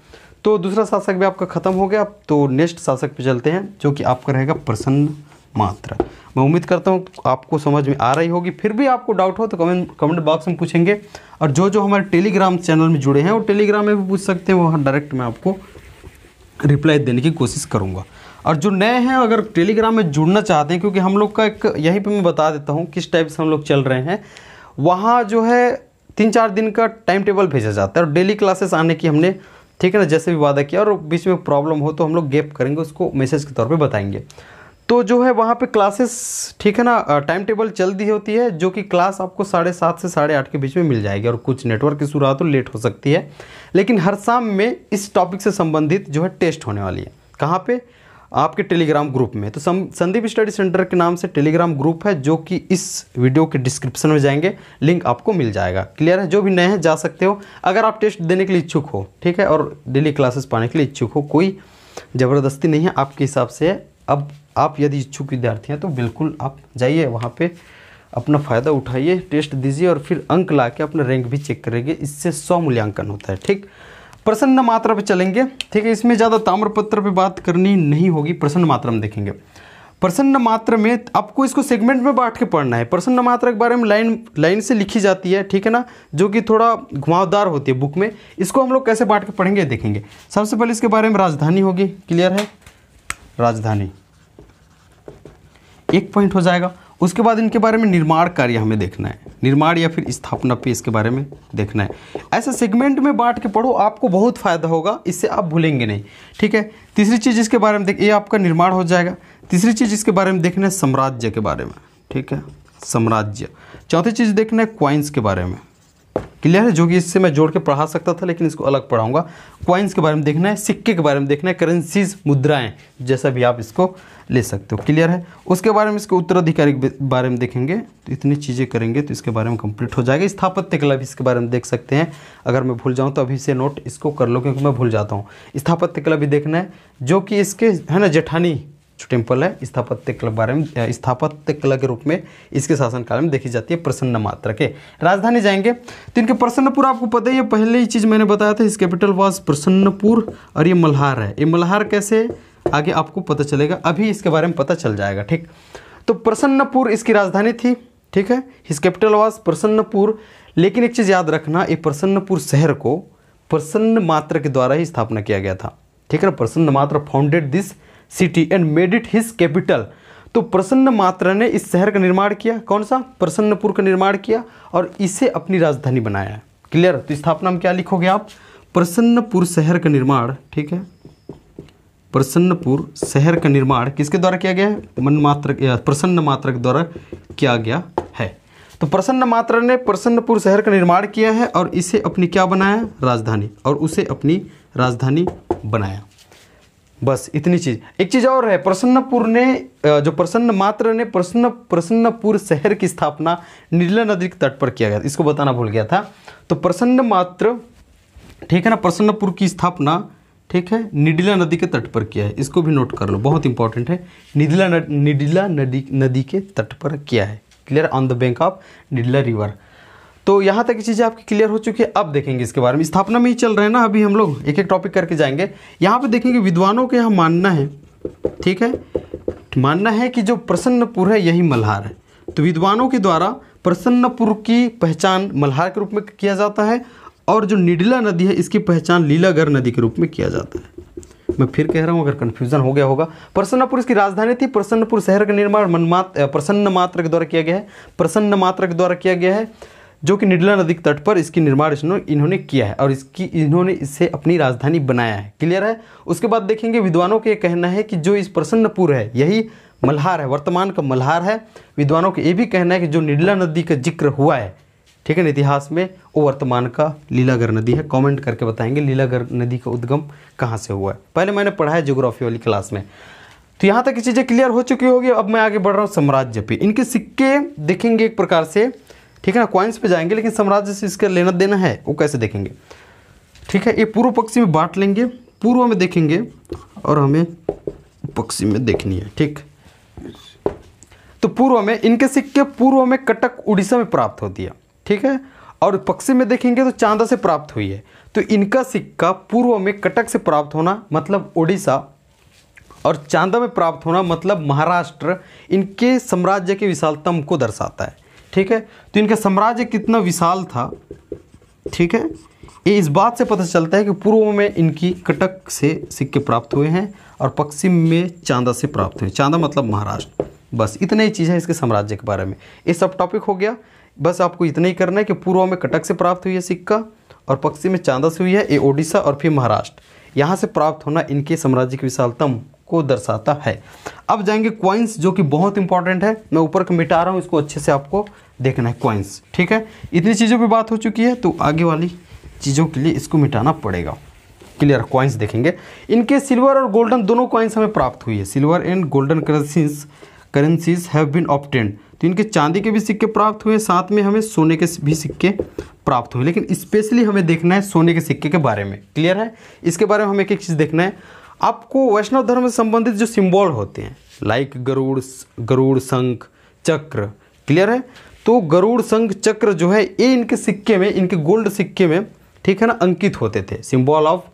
तो दूसरा शासक भी आपका खत्म हो गया। तो नेक्स्ट शासक पे चलते हैं जो कि आपका रहेगा प्रसन्न मात्र। मैं उम्मीद करता हूँ आपको समझ में आ रही होगी। फिर भी आपको डाउट हो तो कमेंट बॉक्स में पूछेंगे, और जो हमारे टेलीग्राम चैनल में जुड़े हैं वो टेलीग्राम में भी पूछ सकते हैं, वहाँ डायरेक्ट मैं आपको रिप्लाई देने की कोशिश करूँगा। और जो नए हैं अगर टेलीग्राम में जुड़ना चाहते हैं, क्योंकि हम लोग का एक यहीं पे मैं बता देता हूँ किस टाइप से हम लोग चल रहे हैं, वहाँ जो है 3-4 दिन का टाइम टेबल भेजा जाता है और डेली क्लासेस आने की हमने, ठीक है ना, जैसे भी वादा किया। और बीच में प्रॉब्लम हो तो हम लोग गैप करेंगे, उसको मैसेज के तौर पे बताएंगे। तो जो है वहाँ पे क्लासेस, ठीक है ना, टाइम टेबल चल दी होती है, जो कि क्लास आपको 7:30 से 8:30 के बीच में मिल जाएगी। और कुछ नेटवर्क की शुरुआत तो लेट हो सकती है, लेकिन हर शाम में इस टॉपिक से संबंधित जो है टेस्ट होने वाली है। कहाँ पे? आपके टेलीग्राम ग्रुप में। तो संदीप स्टडी सेंटर के नाम से टेलीग्राम ग्रुप है, जो कि इस वीडियो के डिस्क्रिप्शन में जाएंगे, लिंक आपको मिल जाएगा। क्लियर है? जो भी नए हैं जा सकते हो, अगर आप टेस्ट देने के लिए इच्छुक हो, ठीक है, और डेली क्लासेस पाने के लिए इच्छुक हो, कोई ज़बरदस्ती नहीं है, आपके हिसाब से है। अब आप यदि इच्छुक विद्यार्थी हैं तो बिल्कुल आप जाइए वहाँ पे, अपना फ़ायदा उठाइए, टेस्ट दीजिए और फिर अंक ला के अपना रैंक भी चेक करेंगे। इससे 100 मूल्यांकन होता है। ठीक, प्रसन्न मात्रा पे चलेंगे। ठीक है, इसमें ज़्यादा ताम्रपत्र पे बात करनी नहीं होगी, प्रसन्न मात्रा में देखेंगे। प्रसन्न मात्रा में आपको इसको सेगमेंट में बांट के पढ़ना है। प्रसन्न मात्रा के बारे में लाइन से लिखी जाती है, ठीक है ना, जो कि थोड़ा घुमावदार होती है बुक में। इसको हम लोग कैसे बांट के पढ़ेंगे देखेंगे। सबसे पहले इसके बारे में राजधानी होगी। क्लियर है? राजधानी 1 पॉइंट हो जाएगा। उसके बाद इनके बारे में निर्माण कार्य हमें देखना है, निर्माण या फिर स्थापना पे इसके बारे में देखना है। ऐसे सेगमेंट में बांट के पढ़ो, आपको बहुत फायदा होगा, इससे आप भूलेंगे नहीं। ठीक है, तीसरी चीज़ इसके बारे में देख, ये आपका निर्माण हो जाएगा। तीसरी चीज़ इसके बारे में देखना है साम्राज्य के बारे में। ठीक है, साम्राज्य। चौथी चीज़ देखना है क्वाइंस के बारे में। क्लियर है? जो कि इससे मैं जोड़ के पढ़ा सकता था, लेकिन इसको अलग पढ़ाऊंगा। क्वाइंस के बारे में देखना है, सिक्के के बारे में देखना है, करेंसीज, मुद्राएं, जैसा भी आप इसको ले सकते हो। क्लियर है? उसके बारे में इसके उत्तराधिकारी के बारे में देखेंगे। तो इतनी चीज़ें करेंगे तो इसके बारे में कंप्लीट हो जाएगा। स्थापत्य कला भी इसके बारे में देख सकते हैं। अगर मैं भूल जाऊँ तो अभी से नोट इसको कर लो, क्योंकि मैं भूल जाता हूँ। स्थापत्य कला भी देखना है, जो कि इसके है ना जेठानी जो टेम्पल है, स्थापत्य कला बारे में, स्थापत्य कला के रूप में इसके शासनकाल में देखी जाती है प्रसन्न मात्रा के। राजधानी जाएंगे तो इनके प्रसन्नपुर आपको पता ही है, पहले ही चीज़ मैंने बताया था, इस कैपिटल वाज प्रसन्नपुर। और ये मल्हार है। ये मल्हार कैसे आगे आपको पता चलेगा, अभी इसके बारे में पता चल जाएगा। ठीक, तो प्रसन्नपुर इसकी राजधानी थी। ठीक है, हिज कैपिटल वाज प्रसन्नपुर। लेकिन एक चीज़ याद रखना, ये प्रसन्नपुर शहर को प्रसन्न मात्र के द्वारा ही स्थापना किया गया था। ठीक है, प्रसन्न मात्र founded this city and made it his capital. तो प्रसन्न मात्र ने इस शहर का निर्माण किया। कौन सा? प्रसन्नपुर का निर्माण किया और इसे अपनी राजधानी बनाया है। क्लियर? तो स्थापना में क्या लिखोगे आप? प्रसन्नपुर शहर का निर्माण। ठीक है, प्रसन्नपुर शहर का निर्माण किसके द्वारा किया गया है? प्रसन्न मात्र के द्वारा किया गया है। तो प्रसन्न मात्र ने प्रसन्नपुर शहर का निर्माण किया है और इसे अपनी क्या बनाया? राजधानी। और उसे अपनी राजधानी बनाया। बस इतनी चीज़। एक चीज़ और है, प्रसन्नपुर ने जो प्रसन्न मात्र ने प्रसन्नपुर शहर की स्थापना नीला नदी के तट पर किया गया, इसको बताना भूल गया था। तो प्रसन्न मात्र, ठीक है ना, प्रसन्नपुर की स्थापना, ठीक है, निडिला नदी के तट पर किया है। इसको भी नोट कर लो, बहुत इंपॉर्टेंट है। निडिला नदी के तट पर किया है। Clear? On the bank of Nidila river. तो यहाँ तक की चीज़ें आपकी क्लियर हो चुकी है। अब देखेंगे इसके बारे में। स्थापना में ही चल रहे हैं ना अभी हम लोग, एक एक टॉपिक करके जाएंगे। यहाँ पे देखेंगे विद्वानों के यहाँ मानना है, ठीक है, मानना है कि जो प्रसन्नपुर है यही मल्हार है। तो विद्वानों के द्वारा प्रसन्नपुर की पहचान मल्हार के रूप में किया जाता है और जो निडिला नदी है इसकी पहचान लीलागर नदी के रूप में किया जाता है। मैं फिर कह रहा हूँ, अगर कन्फ्यूजन हो गया होगा। प्रसन्नपुर इसकी राजधानी थी। प्रसन्नपुर शहर का निर्माण प्रसन्न मात्र के द्वारा किया गया है। प्रसन्न मात्र के द्वारा किया गया है, जो कि निडिला नदी के तट पर इसकी निर्माण इन्होंने किया है और इन्होंने इससे अपनी राजधानी बनाया है। क्लियर है? उसके बाद देखेंगे विद्वानों का कहना है कि जो इस प्रसन्नपुर है यही मल्हार है, वर्तमान का मल्हार है। विद्वानों का ये भी कहना है कि जो नीला नदी का जिक्र हुआ है, ठीक है ना, इतिहास में, वो वर्तमान का लीलागर नदी है। कमेंट करके बताएंगे लीलागर नदी का उद्गम कहाँ से हुआ है। पहले मैंने पढ़ा है ज्योग्राफी वाली क्लास में। तो यहाँ तक की चीज़ें क्लियर हो चुकी होगी। अब मैं आगे बढ़ रहा हूँ साम्राज्य पे। इनके सिक्के देखेंगे एक प्रकार से, ठीक है ना, कॉइन्स पे जाएंगे, लेकिन साम्राज्य से इसका लेना देना है वो कैसे देखेंगे, ठीक है। ये पूर्व पश्चिम में बांट लेंगे, पूर्व में देखेंगे और हमें पश्चिम में देखनी है, ठीक। तो पूर्व में इनके सिक्के पूर्व में कटक उड़ीसा में प्राप्त होती है, ठीक है, और पश्चिम में देखेंगे तो चांदा से प्राप्त हुई है। तो इनका सिक्का पूर्व में कटक से प्राप्त होना मतलब उड़ीसा, और चांदा में प्राप्त होना मतलब महाराष्ट्र, इनके साम्राज्य के विशालतम को दर्शाता है, ठीक है। तो इनका साम्राज्य कितना विशाल था, ठीक है, ये इस बात से पता चलता है कि पूर्व में इनकी कटक से सिक्के प्राप्त हुए हैं और पश्चिम में चांदा से प्राप्त हुए। चांदा मतलब महाराष्ट्र। बस इतने ही चीज़ है इसके साम्राज्य के बारे में। ये सब टॉपिक हो गया। बस आपको इतना ही करना है कि पूर्व में कटक से प्राप्त हुई है सिक्का और पश्चिम में चांदा से हुई है, ये ओडिशा और फिर महाराष्ट्र, यहाँ से प्राप्त होना इनके साम्राज्य की विशालतम को दर्शाता है। अब जाएंगे कॉइन्स, जो कि बहुत इंपॉर्टेंट है। मैं ऊपर का मिटा रहा हूँ, इसको अच्छे से आपको देखना है कॉइन्स, ठीक है। इतनी चीज़ों पे बात हो चुकी है, तो आगे वाली चीज़ों के लिए इसको मिटाना पड़ेगा। क्लियर। कॉइन्स देखेंगे, इनके सिल्वर और गोल्डन दोनों कॉइन्स हमें प्राप्त हुई है। Silver and golden currencies have been obtained. तो इनके चांदी के भी सिक्के प्राप्त हुए, साथ में हमें सोने के भी सिक्के प्राप्त हुए, लेकिन स्पेशली हमें देखना है सोने के सिक्के के बारे में। क्लियर है। इसके बारे में हमें एक एक चीज़ देखना है। आपको वैष्णव धर्म से संबंधित जो सिंबल होते हैं, लाइक गरुड़, शंख, चक्र, क्लियर है। तो गरुड़, शंख, चक्र जो है ये इनके सिक्के में, इनके गोल्ड सिक्के में, ठीक है ना, अंकित होते थे। Symbol of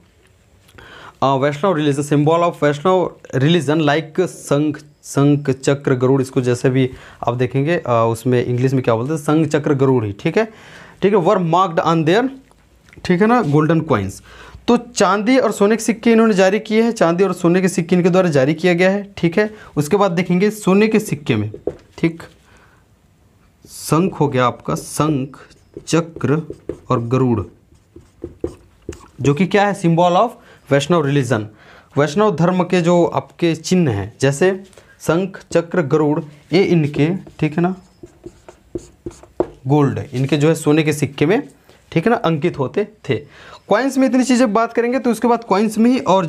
Vaishnav religion, symbol of Vaishnav religion like शंख, चक्र, गरुड़, इसको जैसे भी आप देखेंगे उसमें इंग्लिश में क्या बोलते हैं, शंख, चक्र, गरुड़ ही, ठीक है, ठीक है, वर मार्क्ड ऑन देयर, ठीक है ना, गोल्डन कॉइन्स। तो चांदी और सोने के सिक्के इन्होंने जारी किए हैं, चांदी और सोने के सिक्के इनके द्वारा जारी किया गया है, ठीक है। उसके बाद देखेंगे सोने के सिक्के में, ठीक, शंख हो गया आपका, शंख, चक्र और गरुड़, जो कि क्या है, सिंबल ऑफ वैष्णव रिलीजन, वैष्णव धर्म के जो आपके चिन्ह हैं, जैसे शंख, चक्र, गरुड़, ये इनके, ठीक है ना, गोल्ड, इनके जो है सोने के सिक्के में, ठीक है ना, अंकित होते थे। कॉइन्स में इतनी चीज़ें बात करेंगे तो उसके बाद कॉइन्स में ही और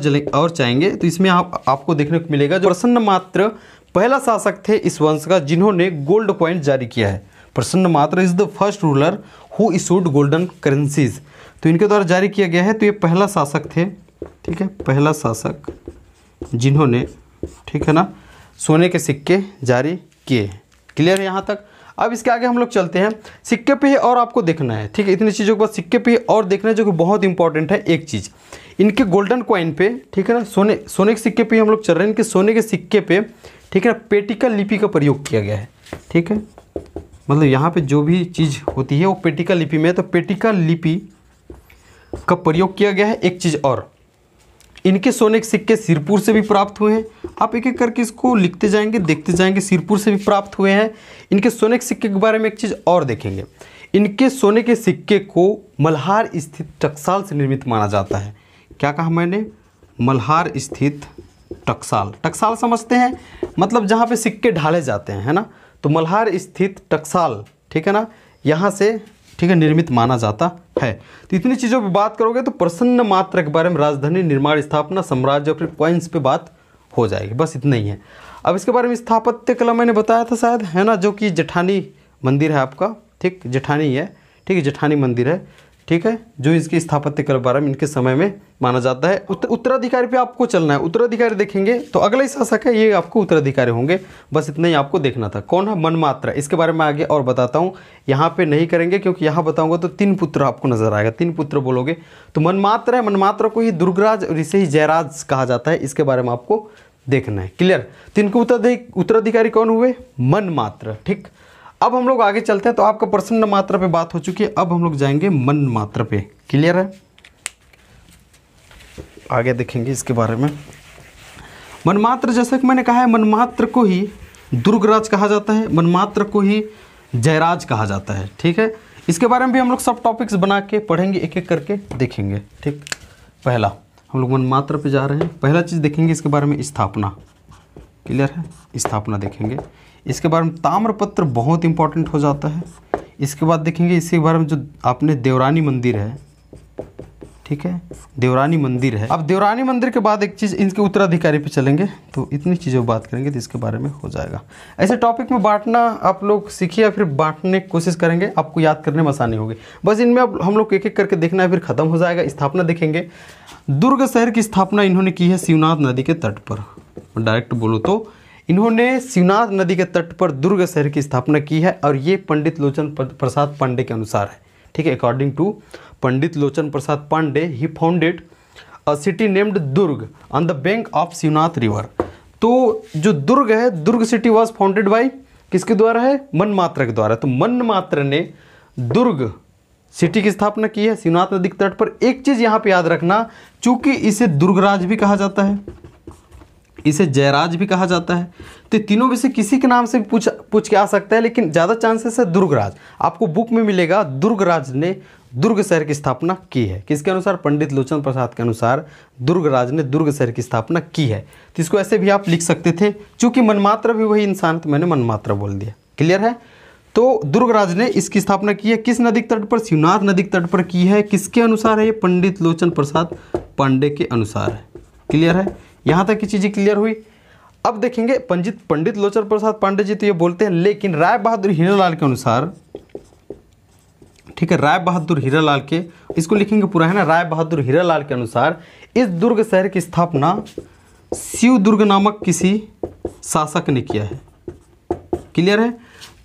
चाहेंगे तो इसमें आपको देखने को मिलेगा जो प्रसन्न मात्र पहला शासक थे इस वंश का जिन्होंने गोल्ड कॉइन जारी किया है। प्रसन्न मात्र is the first ruler who issued golden currencies. तो इनके द्वारा जारी किया गया है, तो ये पहला शासक थे, ठीक है, पहला शासक जिन्होंने, ठीक है ना, सोने के सिक्के जारी किए। क्लियर है यहाँ तक। अब इसके आगे हम लोग चलते हैं, सिक्के पे और आपको देखना है, ठीक है, इतनी चीज़ों के बाद सिक्के पे और देखना है जो कि बहुत इंपॉर्टेंट है। एक चीज़ इनके गोल्डन कॉइन पे, ठीक है ना, सोने के सिक्के पे हम लोग चल रहे हैं, इनके सोने के सिक्के पे, ठीक है ना, पेटिकल लिपि का प्रयोग किया गया है, ठीक है, मतलब यहाँ पे जो भी चीज़ होती है वो पेटिकल लिपि में है, तो पेटिकल लिपि का प्रयोग किया गया है। एक चीज़ और, इनके सोने के सिक्के सिरपुर से भी प्राप्त हुए हैं। आप एक एक करके इसको लिखते जाएंगे, देखते जाएंगे, सिरपुर से भी प्राप्त हुए हैं। इनके सोने के सिक्के के बारे में एक चीज़ और देखेंगे, इनके सोने के सिक्के को मल्हार स्थित टकसाल से निर्मित माना जाता है। क्या कहा मैंने, मल्हार स्थित टकसाल। टकसाल समझते हैं, मतलब जहाँ पे सिक्के ढाले जाते हैं, है ना, तो मल्हार स्थित टकसाल, ठीक है ना, यहाँ से, ठीक है, निर्मित माना जाता है। तो इतनी चीज़ों पे बात करोगे तो प्रसन्न मात्र के बारे में, राजधानी, निर्माण, स्थापना, साम्राज्य, फिर कॉइन्स पे बात हो जाएगी। बस इतना ही है। अब इसके बारे में स्थापत्य कला मैंने बताया था शायद, है ना, जो कि जेठानी मंदिर है आपका, ठीक, जेठानी है, ठीक है, जेठानी मंदिर है, ठीक है, जो इसकी स्थापत्य कला बारे में इनके समय में माना जाता है। उत्तराधिकारी पे आपको चलना है। उत्तराधिकारी देखेंगे तो अगला ही शासक है, ये आपको उत्तराधिकारी होंगे। बस इतना ही आपको देखना था। कौन है, मनमात्र। इसके बारे में आगे और बताता हूँ, यहाँ पे नहीं करेंगे क्योंकि यहाँ बताऊँगा तो 3 पुत्र आपको नजर आएगा, 3 पुत्र बोलोगे तो मनमात्र है। मनमात्र को ही दुर्गराज और इसे ही जयराज कहा जाता है, इसके बारे में आपको देखना है। क्लियर। 3 के उत्तराधिकारी कौन हुए, मनमात्र, ठीक। अब हम लोग आगे चलते हैं, तो आपका प्रसन्न मात्रा पे बात हो चुकी है, अब हम लोग जाएंगे मन मात्रा पे। क्लियर है, आगे देखेंगे इसके बारे में। मनमात्र, जैसा कि मैंने कहा है, मनमात्र को ही दुर्गराज कहा जाता है, मनमात्र को ही जयराज कहा जाता है, ठीक है। इसके बारे में भी हम लोग सब टॉपिक्स बना के पढ़ेंगे, एक एक करके देखेंगे, ठीक। पहला हम लोग मनमात्र पे जा रहे हैं, पहला चीज़ देखेंगे इसके बारे में, स्थापना। क्लियर है, स्थापना देखेंगे। इसके बारे में ताम्रपत्र बहुत इंपॉर्टेंट हो जाता है। इसके बाद देखेंगे इसके बारे में जो आपने देवरानी मंदिर है, ठीक है, देवरानी मंदिर है। अब देवरानी मंदिर के बाद एक चीज़, इनके उत्तराधिकारी पे चलेंगे तो इतनी चीज़ों बात करेंगे तो इसके बारे में हो जाएगा। ऐसे टॉपिक में बांटना आप लोग सीखिए या फिर बांटने की कोशिश करेंगे, आपको याद करने में आसानी होगी। बस इनमें अब हम लोग एक एक करके देखना है, फिर खत्म हो जाएगा। स्थापना देखेंगे। दुर्ग शहर की स्थापना इन्होंने की है शिवनाथ नदी के तट पर। डायरेक्ट बोलो तो इन्होंने शिवनाथ नदी के तट पर दुर्ग शहर की स्थापना की है, और ये पंडित लोचन प्रसाद पांडे के अनुसार है, ठीक है। According to Pandit Lochan Prasad Pandey, he founded a city named Durg on the bank of Shivnath river. तो जो दुर्ग है, Durg city was founded by, किसके द्वारा है? मनमात्र के द्वारा। तो मनमात्र ने दुर्ग सिटी की स्थापना की है शिवनाथ नदी के तट पर। एक चीज यहां पे याद रखना, चूंकि इसे दुर्गराज भी कहा जाता है, इसे जयराज भी कहा जाता है, तो तीनों में से किसी के नाम से भी पूछ के आ सकता है, लेकिन ज़्यादा चांसेस है दुर्गराज। आपको बुक में मिलेगा दुर्गराज ने दुर्ग शहर की स्थापना की है। किसके अनुसार? पंडित लोचन प्रसाद के अनुसार दुर्गराज ने दुर्ग शहर की स्थापना की है। तो इसको ऐसे भी आप लिख सकते थे, चूंकि मनमात्र भी वही इंसान, तो मैंने मनमात्र बोल दिया। क्लियर है? तो दुर्गराज ने इसकी स्थापना की है। किस नदी के तट पर? शिवनाथ नदी के तट पर की है। किसके अनुसार है? ये पंडित लोचन प्रसाद पांडे के अनुसार है। क्लियर है? यहाँ तक की चीज़ें क्लियर हुई। अब देखेंगे पंडित लोचन प्रसाद पांडे जी तो ये बोलते हैं, लेकिन राय बहादुर हीरालाल के अनुसार, ठीक है, राय बहादुर हीरालाल के, इसको लिखेंगे पूरा है ना, राय बहादुर हीरालाल के अनुसार इस दुर्ग शहर की स्थापना शिव दुर्ग नामक किसी शासक ने किया है। क्लियर है?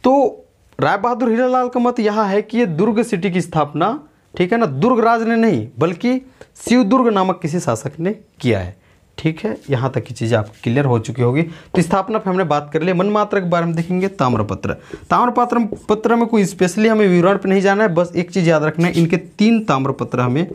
तो राय बहादुर हीरालाल का मत यह है कि ये दुर्ग सिटी की स्थापना, ठीक है ना, दुर्गराज ने नहीं बल्कि शिव दुर्ग नामक किसी शासक ने किया है। ठीक है, यहाँ तक की चीज़ें आपको क्लियर हो चुकी होगी। तो स्थापना पे हमने बात कर ली। मनमात्र के बारे में देखेंगे। ताम्रपत्र, ताम्रपत्र में कोई स्पेशली हमें विवरण पे नहीं जाना है, बस एक चीज़ याद रखना है, इनके 3 ताम्रपत्र हमें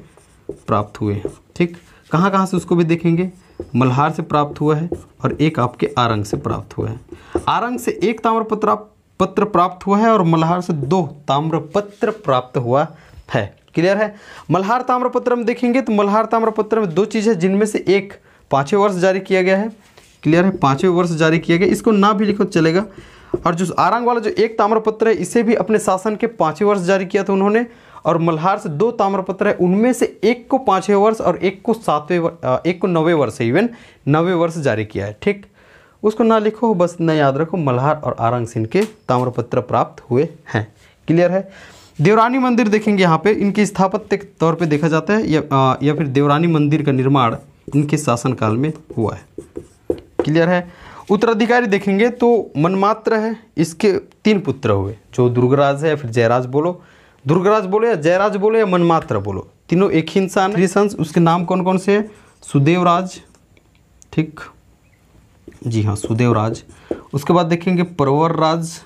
प्राप्त हुए हैं। ठीक, कहाँ कहाँ से उसको भी देखेंगे। मल्हार से प्राप्त हुआ है और एक आपके आरंग से प्राप्त हुआ है। आरंग से 1 ताम्रपत्र प्राप्त हुआ है और मल्हार से 2 ताम्रपत्र प्राप्त हुआ है। क्लियर है? मल्हार ताम्रपत्र में देखेंगे तो मल्हार ताम्रपत्र में 2 चीज़ है, जिनमें से एक 5वें वर्ष जारी किया गया है। क्लियर है? 5वें वर्ष जारी किया गया, इसको ना भी लिखो चलेगा। और जो आरंग वाला जो 1 ताम्रपत्र है, इसे भी अपने शासन के 5वें वर्ष जारी किया था उन्होंने। और मल्हार से 2 ताम्रपत्र है, उनमें से एक को 5वें वर्ष और एक को 9वें वर्ष, इवन 9वें वर्ष जारी किया है। ठीक, उसको ना लिखो, बस न याद रखो, मल्हार और आरंग से इनके ताम्रपत्र प्राप्त हुए हैं। क्लियर है? देवरानी मंदिर देखेंगे, यहाँ पे इनकी स्थापत्य के तौर पे देखा जाता है, या फिर देवरानी मंदिर का निर्माण इनके शासनकाल में हुआ है। क्लियर है? उत्तराधिकारी देखेंगे तो मनमात्र है, इसके 3 पुत्र हुए, जो दुर्गराज है या फिर जयराज बोलो, दुर्गराज बोलो या जयराज बोलो या मनमात्र बोलो, तीनों एक ही इंसान है। सन्स, उसके नाम कौन कौन से हैं? सुदेवराज, ठीक, जी हाँ, सुदेवराज। उसके बाद देखेंगे प्रवरराज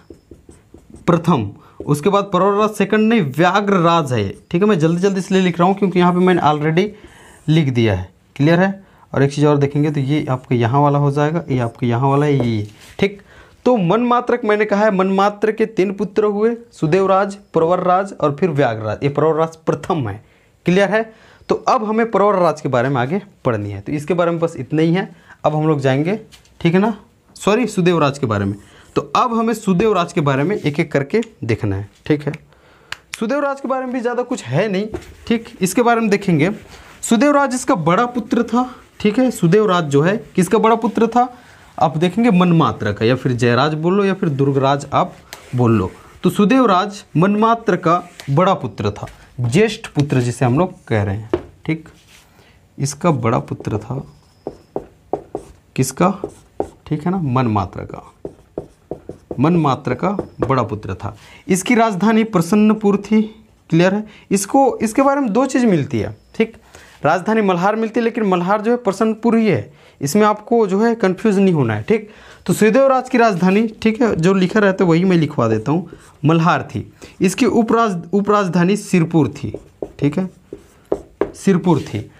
प्रथम, उसके बाद प्रवरराज सेकंड नहीं, व्याघ्रराज है। ठीक है, मैं जल्दी जल्दी इसलिए लिख रहा हूँ क्योंकि यहाँ पे मैंने ऑलरेडी लिख दिया है। क्लियर है? और एक चीज़ और देखेंगे तो ये आपके यहाँ वाला हो जाएगा, ये आपके यहाँ वाला है, ये। ठीक, तो मनमात्र मैंने कहा है, मनमात्र के 3 पुत्र हुए, सुदेवराज, प्रवरराज और फिर व्याघ्रराज। ये प्रवरराज प्रथम है। क्लियर है? तो अब हमें प्रवरराज के बारे में आगे पढ़नी है, तो इसके बारे में बस इतना ही है। अब हम लोग जाएंगे, ठीक है ना, सॉरी, सुदेवराज के बारे में। तो अब हमें सुदेवराज के बारे में एक एक करके देखना है। ठीक है, सुदेवराज के बारे में भी ज़्यादा कुछ है नहीं। ठीक, इसके बारे में देखेंगे। सुदेवराज इसका बड़ा पुत्र था। ठीक है, सुदेवराज जो है किसका बड़ा पुत्र था? आप देखेंगे मनमात्र का, या फिर जयराज बोल लो या फिर दुर्गराज आप बोल लो। तो सुदेवराज मनमात्र का बड़ा पुत्र था, ज्येष्ठ पुत्र जिसे हम लोग कह रहे हैं। ठीक, इसका बड़ा पुत्र था, किसका? ठीक है ना, मनमात्र का, मनमात्र का बड़ा पुत्र था। इसकी राजधानी प्रसन्नपुर थी। क्लियर है? इसके बारे में 2 चीज़ मिलती है। ठीक, राजधानी मल्हार मिलती है, लेकिन मल्हार जो है प्रसन्नपुर ही है, इसमें आपको जो है कंफ्यूज नहीं होना है। ठीक, तो सुदेवराज की राजधानी, ठीक है, जो लिखा रहता है वही मैं लिखवा देता हूँ, मल्हार थी। इसकी उपराजधानी सिरपुर थी। ठीक है, सिरपुर थी।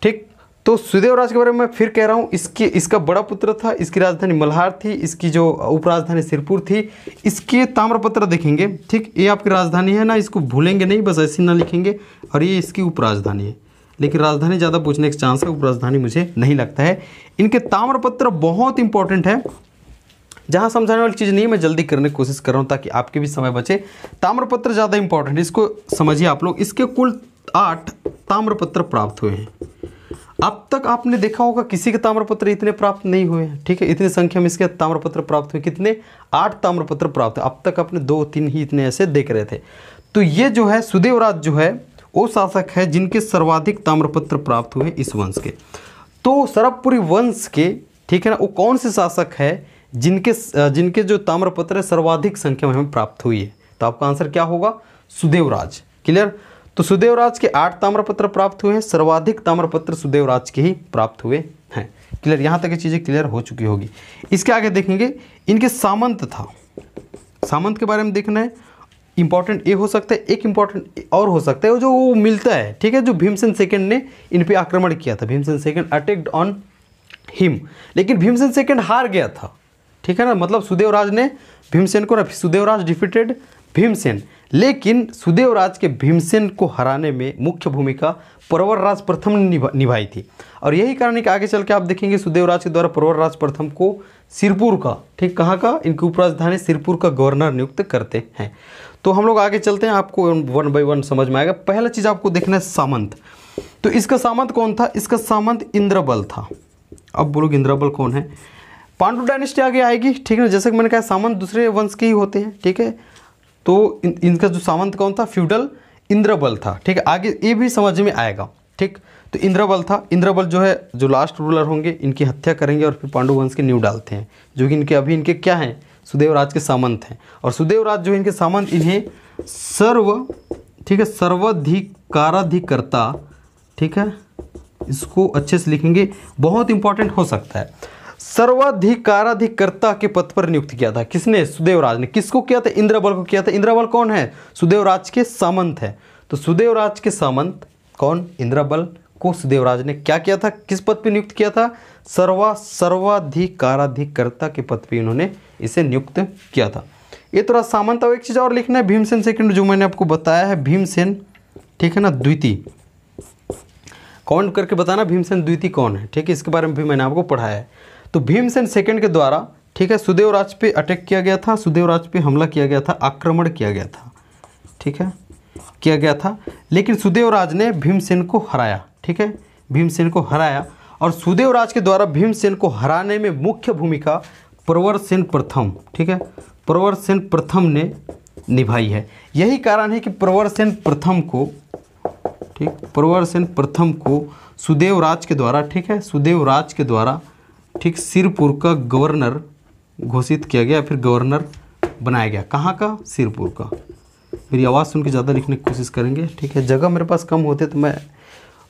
ठीक, तो सुदेवराज के बारे में मैं फिर कह रहा हूँ, इसका बड़ा पुत्र था, इसकी राजधानी मल्हार थी, इसकी जो उपराजधानी सिरपुर थी। इसके ताम्रपत्र देखेंगे। ठीक, ये आपकी राजधानी है ना, इसको भूलेंगे नहीं, बस ऐसे ना लिखेंगे। और ये इसकी उपराजधानी है, लेकिन राजधानी ज़्यादा पूछने का चांस है, उपराजधानी मुझे नहीं लगता है। इनके ताम्रपत्र बहुत इंपॉर्टेंट है। जहाँ समझाने वाली चीज़ नहीं मैं जल्दी करने की कोशिश कर रहा हूँ ताकि आपके भी समय बचे। ताम्रपत्र ज़्यादा इंपॉर्टेंट, इसको समझिए आप लोग। इसके कुल 8 ताम्रपत्र प्राप्त हुए हैं। अब तक आपने देखा होगा किसी के ताम्रपत्र इतने प्राप्त नहीं हुए हैं, ठीक है। इतनी संख्या में इसके ताम्रपत्र प्राप्त हुए, कितने? 8 ताम्रपत्र प्राप्त हुए। अब तक आपने 2-3 ही इतने ऐसे देख रहे थे। तो ये जो है सुदेवराज जो है वो शासक है जिनके सर्वाधिक ताम्रपत्र प्राप्त हुए इस वंश के। तो सरबपुरी वंश के, ठीक है ना, वो कौन से शासक है जिनके जो ताम्रपत्र सर्वाधिक संख्या में हमें प्राप्त हुई है? तो आपका आंसर क्या होगा? सुदेवराज। क्लियर? तो सुदेवराज के 8 ताम्रपत्र प्राप्त हुए हैं, सर्वाधिक ताम्रपत्र सुदेवराज के ही प्राप्त हुए हैं। क्लियर? यहाँ तक की चीज़ें क्लियर हो चुकी होगी। इसके आगे देखेंगे इनके सामंत था। सामंत के बारे में देखना है, इंपॉर्टेंट ये हो सकता है, एक इंपॉर्टेंट और हो सकता है जो वो मिलता है, ठीक है, जो भीमसेन सेकंड ने इन पे आक्रमण किया था। Bhimsen second attacked on him, लेकिन भीमसेन सेकंड हार गया था, ठीक है ना। मतलब सुदेवराज ने भीमसेन को, सुदेवराज डिफीटेड भीमसेन, लेकिन सुदेवराज के भीमसेन को हराने में मुख्य भूमिका प्रवरराज प्रथम ने निभाई थी। और यही कारण है कि आगे चल के आप देखेंगे सुदेवराज के द्वारा प्रवरराज प्रथम को सिरपुर का, ठीक, कहाँ का, इनकी उपराजधानी सिरपुर का गवर्नर नियुक्त करते हैं। तो हम लोग आगे चलते हैं, आपको 1 बाय 1 समझ में आएगा। पहला चीज़ आपको देखना है सामंत। तो इसका सामंत कौन था? इसका सामंत इंद्रबल था। अब बोलोगे इंद्रबल कौन है? पांडु डायनेस्टी आगे आएगी, ठीक है ना। जैसे कि मैंने कहा सामंत दूसरे वंश के ही होते हैं, ठीक है। तो इनका जो सामंत कौन था? फ्यूडल इंद्रबल था, ठीक है। आगे ये भी समझ में आएगा, ठीक। तो इंद्रबल था। इंद्रबल जो है जो लास्ट रूलर होंगे, इनकी हत्या करेंगे और फिर पांडु वंश के नींव डालते हैं, जो कि इनके अभी इनके क्या हैं? सुदेवराज के सामंत हैं। और सुदेवराज जो इनके सामंत, इन्हें ठीक है, सर्वाधिकाराधिकर्ता, ठीक है, इसको अच्छे से लिखेंगे, बहुत इंपॉर्टेंट हो सकता है। सर्वाधिकाराधिकर्ता के पद पर नियुक्त किया था। किसने? सुदेवराज ने। किसको किया था? इंद्रबल को किया था। इंद्रबल कौन है? सुदेवराज के सामंत है। तो सुदेवराज के सामंत कौन? इंद्रबल को सुदेवराज ने क्या किया था? किस पद पर नियुक्त किया था? सर्वाधिकाराधिकर्ता के पद पर इन्होंने इसे नियुक्त किया था। ये थोड़ा सामंत। और एक चीज़ और लिखना है, भीमसेन सेकंड जो मैंने आपको बताया है, भीमसेन, ठीक है ना, द्वितीय। कौन करके बताना भीमसेन द्वितीय कौन है, ठीक है। इसके बारे में भी मैंने आपको पढ़ाया है। तो भीमसेन सेकंड के द्वारा, ठीक है, सुदेवराज पे अटैक किया गया था, सुदेवराज पे हमला किया गया था, आक्रमण किया गया था, ठीक है, किया गया था। लेकिन सुदेवराज ने भीमसेन को हराया, ठीक है, भीमसेन को हराया। और सुदेवराज के द्वारा भीमसेन को हराने में मुख्य भूमिका प्रवरसेन प्रथम, ठीक है, प्रवरसेन प्रथम ने निभाई है। यही कारण है कि प्रवरसेन प्रथम को, ठीक, प्रवरसेन प्रथम को सुदेवराज के द्वारा, ठीक है, सुदेवराज के द्वारा, ठीक, सिरपुर का गवर्नर घोषित किया गया, फिर गवर्नर बनाया गया। कहाँ का? सिरपुर का। मेरी आवाज़ सुन के ज़्यादा लिखने की कोशिश करेंगे, ठीक है। जगह मेरे पास कम होते तो मैं,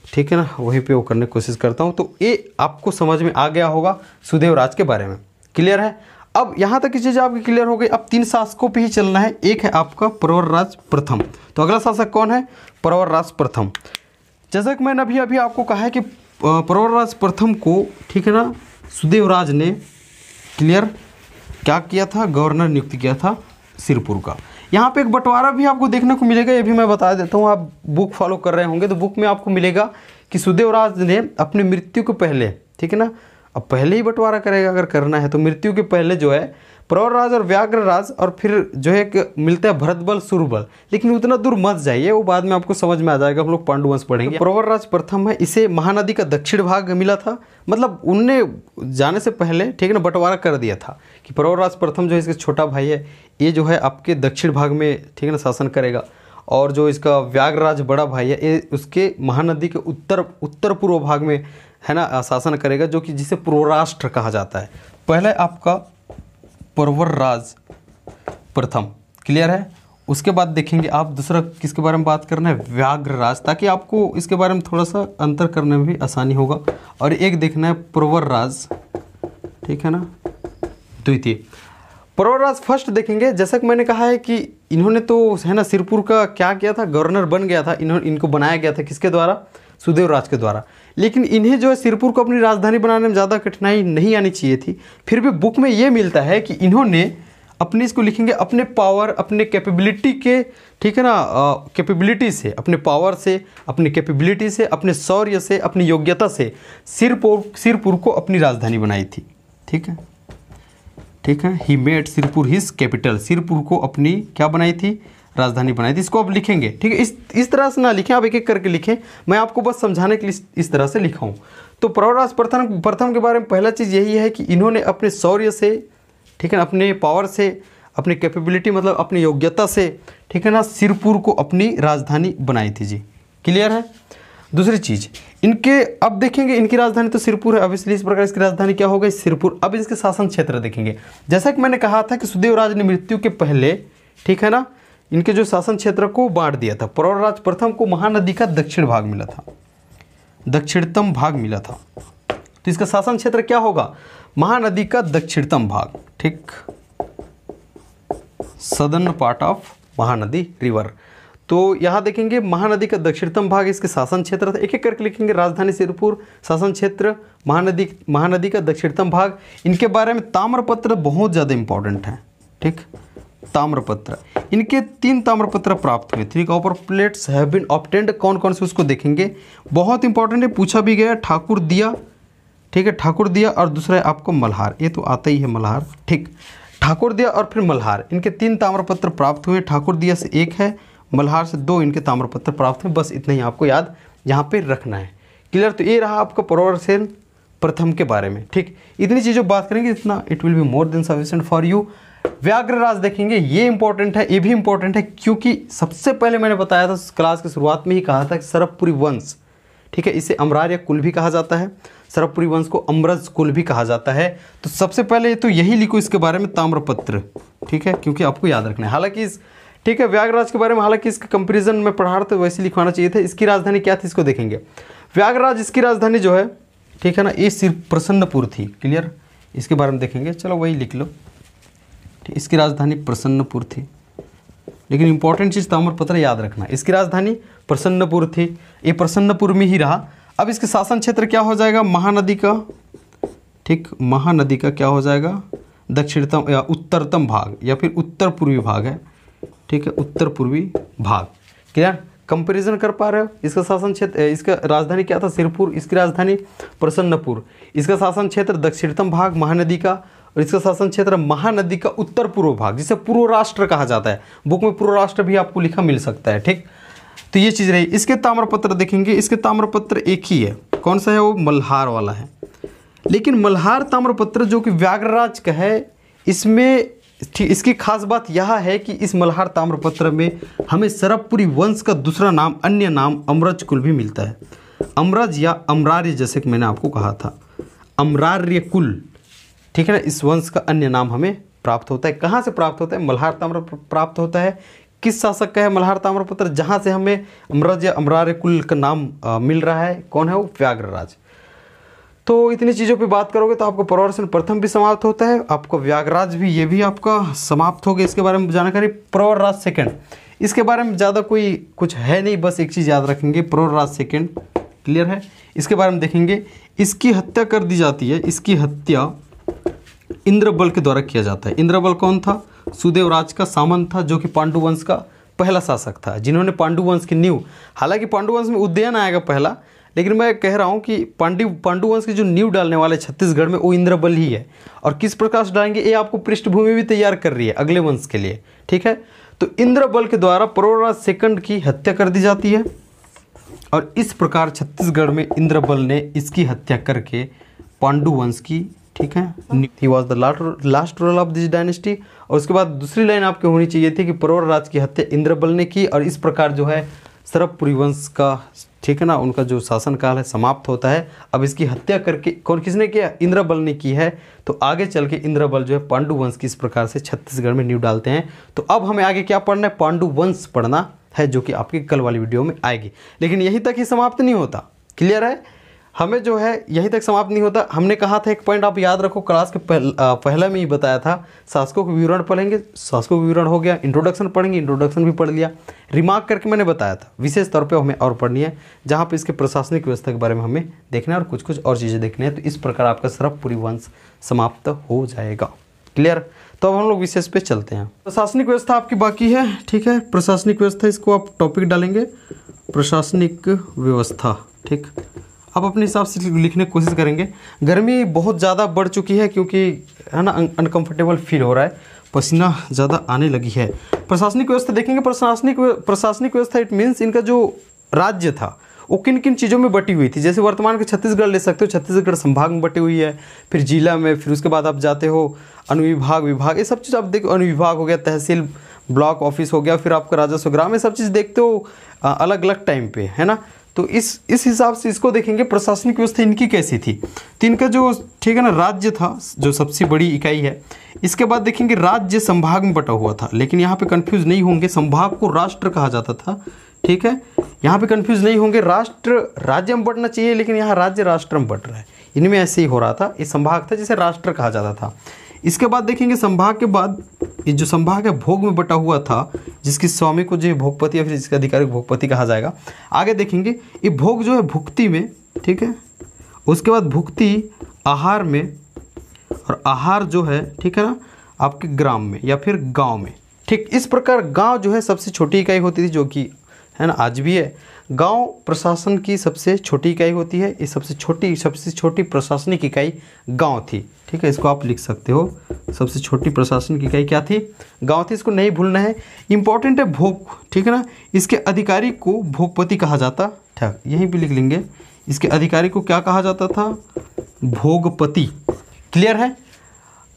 ठीक है ना, वहीं पे वो करने की कोशिश करता हूँ। तो ये आपको समझ में आ गया होगा सुदेवराज के बारे में। क्लियर है? अब यहाँ तक की चीज़ आपकी क्लियर हो गई। अब 3 शासकों पे ही चलना है। एक है आपका प्रवरराज प्रथम। तो अगला शासक कौन है? प्रवरराज प्रथम। जैसा कि मैंने अभी आपको कहा है कि प्रवरराज प्रथम को, ठीक है ना, सुदेवराज ने, क्लियर, क्या किया था? गवर्नर नियुक्त किया था सिरपुर का। यहाँ पे एक बंटवारा भी आपको देखने को मिलेगा, ये भी मैं बता देता हूँ। आप बुक फॉलो कर रहे होंगे तो बुक में आपको मिलेगा कि सुदेवराज ने अपनी मृत्यु के पहले, ठीक है ना, अब पहले ही बंटवारा करेगा अगर करना है तो, मृत्यु के पहले जो है प्रवरराज और व्याघ्रराज, और फिर जो है एक मिलता है भरतबल सुरबल। लेकिन उतना दूर मत जाइए, वो बाद में आपको समझ में आ जाएगा, हम लोग पांडु वंश पढ़ेंगे। तो प्रवरराज प्रथम है, इसे महानदी का दक्षिण भाग मिला था। मतलब उनने जाने से पहले, ठीक है ना, बंटवारा कर दिया था कि प्रवरराज प्रथम जो है इसका छोटा भाई है, ये जो है आपके दक्षिण भाग में, ठीक है ना, शासन करेगा। और जो इसका व्याघ्रराज बड़ा भाई है, ये उसके महानदी के उत्तर पूर्व भाग में, है ना, शासन करेगा, जो कि जिसे पूर्वराष्ट्र कहा जाता है। पहले आपका प्रवरराज प्रथम, क्लियर है। उसके बाद देखेंगे आप दूसरा किसके बारे में बात करना है? व्याघ्रराज, ताकि आपको इसके बारे में थोड़ा सा अंतर करने में भी आसानी होगा। और एक देखना है प्रवरराज, ठीक है ना, द्वितीय। प्रवरराज फर्स्ट देखेंगे। जैसा कि मैंने कहा है कि इन्होंने तो, है ना, सिरपुर का क्या किया था? गवर्नर बन गया था। इनको बनाया गया था किसके द्वारा? सुदेवराज के द्वारा। लेकिन इन्हें जो है सिरपुर को अपनी राजधानी बनाने में ज़्यादा कठिनाई नहीं आनी चाहिए थी। फिर भी बुक में ये मिलता है कि इन्होंने अपनी, इसको लिखेंगे, अपने पावर, अपने कैपेबिलिटी के, ठीक है ना, कैपेबिलिटी से, अपने पावर से, अपनी कैपेबिलिटी से, अपने शौर्य से, अपनी योग्यता से सिरपुर को अपनी राजधानी बनाई थी, ठीक है। ठीक है। He made Sirpur his capital, Sirpur को अपनी क्या बनाई थी, राजधानी बनाई थी। इसको आप लिखेंगे, ठीक है। इस तरह से ना लिखें, आप एक एक करके लिखें, मैं आपको बस समझाने के लिए इस तरह से लिखा हूँ। तो प्रवरराज प्रथम के बारे में पहला चीज़ यही है कि इन्होंने अपने शौर्य से, ठीक है ना, अपने पावर से, अपनी कैपेबिलिटी मतलब अपनी योग्यता से, ठीक है ना, सिरपुर को अपनी राजधानी बनाई थी जी। क्लियर है। दूसरी चीज़ इनके, अब देखेंगे इनकी राजधानी तो सिरपुर है, ऑब्वियसली इस प्रकार इसकी राजधानी क्या हो गई, सिरपुर। अब इसके शासन क्षेत्र देखेंगे, जैसा कि मैंने कहा था कि सुदेवराज ने मृत्यु के पहले, ठीक है ना, इनके जो शासन क्षेत्र को बांट दिया था। प्रवरराज प्रथम को महानदी का दक्षिण भाग मिला था, दक्षिणतम भाग मिला था। तो इसका शासन क्षेत्र क्या होगा, महानदी का दक्षिणतम भाग, ठीक, southern part of Mahanadi river. तो यहाँ देखेंगे महानदी का दक्षिणतम भाग इसके शासन क्षेत्र था। एक एक करके लिखेंगे, राजधानी सिरपुर, शासन क्षेत्र महानदी का दक्षिणतम भाग। इनके बारे में ताम्रपत्र बहुत ज़्यादा इंपॉर्टेंट है, ठीक। ताम्रपत्र, इनके 3 ताम्रपत्र प्राप्त हुए, 3 copper plates have been obtained. कौन कौन से उसको देखेंगे, बहुत इंपॉर्टेंट है, पूछा भी गया। ठाकुर दिया, ठीक है, ठाकुर दिया, और दूसरा है आपको मल्हार, ये तो आता ही है मल्हार, ठीक। ठाकुर दिया और फिर मल्हार, इनके 3 ताम्रपत्र प्राप्त हुए। ठाकुर दिया से 1 है, मल्हार से 2 इनके ताम्रपत्र प्राप्त हुए। बस इतना ही आपको याद यहाँ पे रखना है। क्लियर। तो ये रहा आपका प्रवरसेन प्रथम के बारे में, ठीक। इतनी चीज़ों बात करेंगे, इतना it will be more than sufficient for you. Vyaghraraj देखेंगे, ये इंपॉर्टेंट है, ये भी इंपॉर्टेंट है, क्योंकि सबसे पहले मैंने बताया था क्लास की शुरुआत में ही कहा था कि सरबपुरी वंश, ठीक है, इसे अम्रार्य कुल भी कहा जाता है, सरबपुरी वंश को अम्रज कुल भी कहा जाता है। तो सबसे पहले तो यही लिखो इसके बारे में, ताम्रपत्र, ठीक है, क्योंकि आपको याद रखना है। हालांकि इस, ठीक है, व्याघ्रराज के बारे में हालांकि इसके कंपेरिजन में पढ़ा रहा था, वैसे लिखवाना चाहिए था। इसकी राजधानी क्या थी, इसको देखेंगे। व्याघ्रराज, इसकी राजधानी जो है, ठीक है ना, ये सिर्फ प्रसन्नपुर थी। क्लियर। इसके बारे में देखेंगे, चलो वही लिख लो, ठीक। इसकी राजधानी प्रसन्नपुर थी, लेकिन इंपॉर्टेंट चीज़ ताम्रपत्र याद रखना। इसकी राजधानी प्रसन्नपुर थी, ये प्रसन्नपुर में ही रहा। अब इसके शासन क्षेत्र क्या हो जाएगा, महानदी का, ठीक, महानदी का क्या हो जाएगा, दक्षिणतम या उत्तरतम भाग, या फिर उत्तर पूर्वी भाग है, ठीक है, उत्तर पूर्वी भाग। क्लियर। कंपैरिजन कर पा रहे हो। इसका शासन क्षेत्र, इसका राजधानी क्या था, सिरपुर, इसकी राजधानी प्रसन्नपुर, इसका शासन क्षेत्र दक्षिणतम भाग महानदी का, और इसका शासन क्षेत्र महानदी का उत्तर पूर्व भाग, जिसे पूर्व राष्ट्र कहा जाता है। बुक में पूर्व राष्ट्र भी आपको लिखा मिल सकता है, ठीक। तो ये चीज़ रही। इसके ताम्रपत्र देखेंगे, इसके ताम्रपत्र एक ही है, कौन सा है, वो मल्हार वाला है। लेकिन मल्हार ताम्रपत्र जो कि व्याघ्रराज का है, इसमें इसकी खास बात यह है कि इस मल्हार ताम्रपत्र में हमें सरबपुरी वंश का दूसरा नाम, अन्य नाम अम्रज कुल भी मिलता है। अम्रज या अम्रार्य, जैसे कि मैंने आपको कहा था, अम्रार्य कुल, ठीक है ना, इस वंश का अन्य नाम हमें प्राप्त होता है। कहाँ से प्राप्त होता है, मल्हार ताम्र प्राप्त होता है। किस शासक का है मल्हार ताम्रपत्र, जहाँ से हमें अम्रज या अम्रार्य कुल का नाम मिल रहा है, कौन है वो, व्याघ्रराज। तो इतनी चीज़ों पे बात करोगे तो आपको प्रवरसेन प्रथम भी समाप्त होता है, आपको व्याघ्रराज भी, ये भी आपका समाप्त हो गया। इसके बारे में जानकारी। प्रवरराज सेकंड, इसके बारे में ज़्यादा कोई कुछ है नहीं, बस एक चीज़ याद रखेंगे, प्रवरराज सेकंड। क्लियर है। इसके बारे में देखेंगे, इसकी हत्या कर दी जाती है। इसकी हत्या इंद्रबल के द्वारा किया जाता है। इंद्रबल कौन था, सुदेवराज का सामंत था, जो कि पांडुवंश का पहला शासक था, जिन्होंने पांडुवंश की नींव, हालांकि पांडुवंश में उदयन आएगा पहला, लेकिन मैं कह रहा हूँ कि पांडुवंश की जो नींव डालने वाले छत्तीसगढ़ में, वो इंद्रबल ही है। और किस प्रकार से डालेंगे, ये आपको पृष्ठभूमि भी तैयार कर रही है अगले वंश के लिए, ठीक है। तो इंद्रबल के द्वारा प्रवरराज सेकंड की हत्या कर दी जाती है, और इस प्रकार छत्तीसगढ़ में इंद्रबल ने इसकी हत्या करके पांडुवंश की, ठीक है, ही was the last ruler of this dynasty. और उसके बाद दूसरी लाइन आपकी होनी चाहिए थी कि प्रवरराज की हत्या इंद्रबल ने की, और इस प्रकार जो है सरबपुरी वंश का, ठीक है ना, उनका जो शासनकाल है समाप्त होता है। अब इसकी हत्या करके किसने किया, इंद्रबल ने की है। तो आगे चल के इंद्रबल जो है पांडुवंश की इस प्रकार से छत्तीसगढ़ में नींव डालते हैं। तो अब हमें आगे क्या पढ़ना है, पांडुवंश पढ़ना है, जो कि आपकी कल वाली वीडियो में आएगी। लेकिन यहीं तक ही समाप्त नहीं होता। क्लियर है, हमें जो है यहीं तक समाप्त नहीं होता। हमने कहा था, एक पॉइंट आप याद रखो, क्लास के पहले में ही बताया था, शासकों के विवरण पढ़ेंगे, शासकों का विवरण हो गया, इंट्रोडक्शन पढ़ेंगे, इंट्रोडक्शन भी पढ़ लिया, रिमार्क करके मैंने बताया था। विशेष तौर पे हमें और पढ़नी है, जहाँ पे इसके प्रशासनिक व्यवस्था के बारे में हमें देखना है, और कुछ कुछ और चीज़ें देखनी है। तो इस प्रकार आपका सरबपुरी वंश समाप्त हो जाएगा। क्लियर। तो अब हम लोग विशेष पे चलते हैं। प्रशासनिक व्यवस्था आपकी बाकी है, ठीक है। प्रशासनिक व्यवस्था, इसको आप टॉपिक डालेंगे प्रशासनिक व्यवस्था, ठीक। आप अपने हिसाब से लिखने की कोशिश करेंगे। गर्मी बहुत ज़्यादा बढ़ चुकी है क्योंकि है ना अनकंफर्टेबल फील हो रहा है, पसीना ज़्यादा आने लगी है। प्रशासनिक व्यवस्था देखेंगे, प्रशासनिक व्यवस्था इट मीन्स इनका जो राज्य था वो किन किन चीज़ों में बटी हुई थी। जैसे वर्तमान के छत्तीसगढ़ ले सकते हो, छत्तीसगढ़ संभाग में बटी हुई है, फिर जिला में, फिर उसके बाद आप जाते हो अनुविभाग, विभाग, ये सब चीज़ आप देखो। अनुविभाग हो गया, तहसील, ब्लॉक ऑफिस हो गया, फिर आपका राजस्व ग्राम, ये सब चीज़ देखते हो अलग अलग टाइम पे, है ना। तो इस हिसाब से इसको देखेंगे प्रशासनिक व्यवस्था इनकी कैसी थी। तो इनका जो ठीक है ना राज्य था जो सबसे बड़ी इकाई है। इसके बाद देखेंगे राज्य संभाग में बटा हुआ था, लेकिन यहाँ पे कंफ्यूज नहीं होंगे, संभाग को राष्ट्र कहा जाता था, ठीक है। यहाँ पे कंफ्यूज नहीं होंगे, राष्ट्र राज्य में बटना चाहिए, लेकिन यहाँ राज्य राष्ट्र में बट रहा है, इनमें ऐसे ही हो रहा था। ये संभाग था जिसे राष्ट्र कहा जाता था। इसके बाद देखेंगे संभाग के बाद ये जो संभाग है भोग में बटा हुआ था, जिसकी स्वामी को जो भोगपति या फिर जिसके अधिकारी को भोगपति कहा जाएगा। आगे देखेंगे ये भोग जो है भुक्ति में, ठीक है। उसके बाद भुक्ति आहार में, और आहार जो है ठीक है ना आपके ग्राम में या फिर गांव में, ठीक। इस प्रकार गांव जो है सबसे छोटी इकाई होती थी, जो कि है ना आज भी है। गांव प्रशासन की सबसे छोटी इकाई होती है। ये सबसे छोटी प्रशासनिक इकाई गांव थी, ठीक है। इसको आप लिख सकते हो, सबसे छोटी प्रशासनिक इकाई क्या थी, गांव थी। इसको नहीं भूलना है, इंपॉर्टेंट है भोग, ठीक है ना। इसके अधिकारी को भोगपति कहा जाता, ठीक, यहीं पे लिख लेंगे। इसके अधिकारी को क्या कहा जाता था, भोगपति। क्लियर है,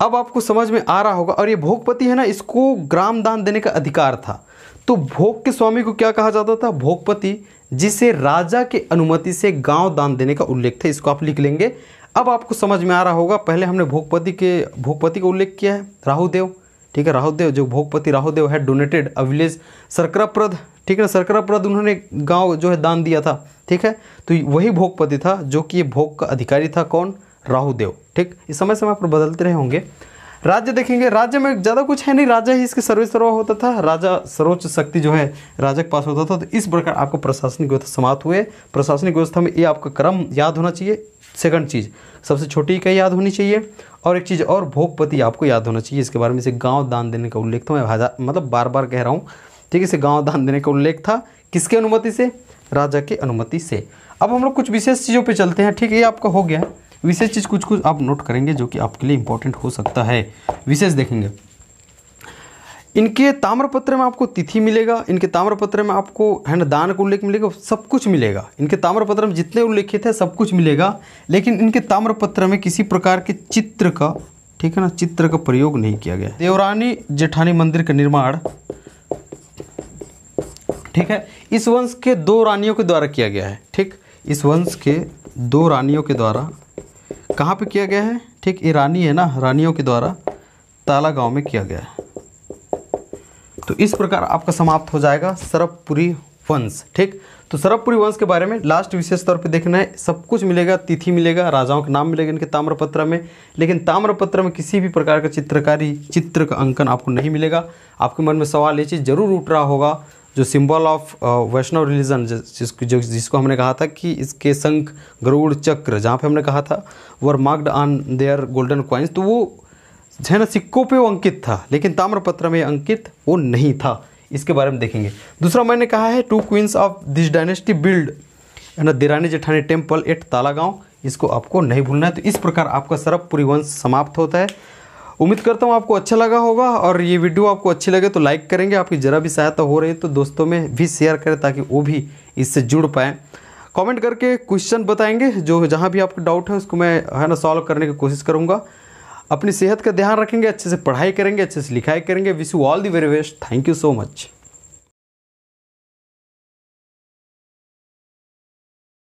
अब आपको समझ में आ रहा होगा। और ये भोगपति है ना, इसको ग्राम दान देने का अधिकार था। तो भोग के स्वामी को क्या कहा जाता था, भोगपति, जिसे राजा के अनुमति से गांव दान देने का उल्लेख था। इसको आप लिख लेंगे। अब आपको समझ में आ रहा होगा, पहले हमने भोगपति का उल्लेख किया है, राहुदेव, ठीक है। राहुदेव जो भोगपति राहुदेव है डोनेटेड अ विलेज सरकराप्रद, ठीक है। सरकराप्रद उन्होंने गांव जो है दान दिया था, ठीक है। तो वही भोगपति था जो कि ये भोग का अधिकारी था, कौन, राहुदेव, ठीक। इस समय पर बदलते रहे होंगे। राज्य देखेंगे, राज्य में ज़्यादा कुछ है नहीं, राजा ही इसके सर्वेसर्वा होता था। राजा सर्वोच्च शक्ति जो है राजा के पास होता था। तो इस प्रकार आपको प्रशासनिक व्यवस्था समाप्त हुए। प्रशासनिक व्यवस्था में ये आपका क्रम याद होना चाहिए। सेकंड चीज़, सबसे छोटी इकाई याद होनी चाहिए, और एक चीज़ और, भोगपति आपको याद होना चाहिए। इसके बारे में, इसे गाँव दान देने का उल्लेख था, मैं मतलब बार बार कह रहा हूँ, ठीक है। इसे गाँव दान देने का उल्लेख था, किसके अनुमति से, राजा के अनुमति से। अब हम लोग कुछ विशेष चीज़ों पर चलते हैं, ठीक है। ये आपका हो गया है। विशेष चीज़ कुछ आप नोट करेंगे जो कि आपके लिए इंपॉर्टेंट हो सकता है। विशेष देखेंगे, इनके ताम्रपत्र में आपको तिथि मिलेगा, इनके ताम्रपत्र में आपको है ना दान का उल्लेख मिलेगा, सब कुछ मिलेगा। इनके ताम्रपत्र में जितने उल्लेखित है सब कुछ मिलेगा, लेकिन इनके ताम्रपत्र में किसी प्रकार के चित्र का, ठीक है ना, चित्र का प्रयोग नहीं किया गया। देवरानी जेठानी मंदिर का निर्माण, ठीक है, इस वंश के 2 रानियों के द्वारा किया गया है, ठीक। इस वंश के 2 रानियों के द्वारा कहाँ पे किया गया है, ठीक। ये रानी है ना, रानियों के द्वारा ताला गांव में किया गया है। तो इस प्रकार आपका समाप्त हो जाएगा सरबपुरी वंश, ठीक। तो सरबपुरी वंश के बारे में लास्ट विशेष तौर पे देखना है। सब कुछ मिलेगा, तिथि मिलेगा, राजाओं का नाम मिलेगा इनके ताम्रपत्र में, लेकिन ताम्रपत्र में किसी भी प्रकार का चित्र का अंकन आपको नहीं मिलेगा। आपके मन में सवाल ये चीज़ जरूर उठ रहा होगा, जो सिंबल ऑफ वैष्णव रिलीजन जिसको हमने कहा था कि इसके शंख, गरुड़, चक्र, जहाँ पे हमने कहा था वर marked on their golden coins, तो वो है ना सिक्कों पे वो अंकित था, लेकिन ताम्रपत्र में अंकित वो नहीं था। इसके बारे में देखेंगे। दूसरा मैंने कहा है 2 queens of this dynasty build है ना देरानी जेठानी टेम्पल एट तालागांव, इसको आपको नहीं भूलना है। तो इस प्रकार आपका सरबपुरी वंश समाप्त होता है। उम्मीद करता हूँ आपको अच्छा लगा होगा, और ये वीडियो आपको अच्छी लगे तो लाइक करेंगे। आपकी ज़रा भी सहायता हो रही है तो दोस्तों में भी शेयर करें ताकि वो भी इससे जुड़ पाएँ। कमेंट करके क्वेश्चन बताएंगे, जो जहाँ भी आपको डाउट है उसको मैं है ना सॉल्व करने की कोशिश करूँगा। अपनी सेहत का ध्यान रखेंगे, अच्छे से पढ़ाई करेंगे, अच्छे से लिखाई करेंगे। Wish you all the very best. Thank you so much.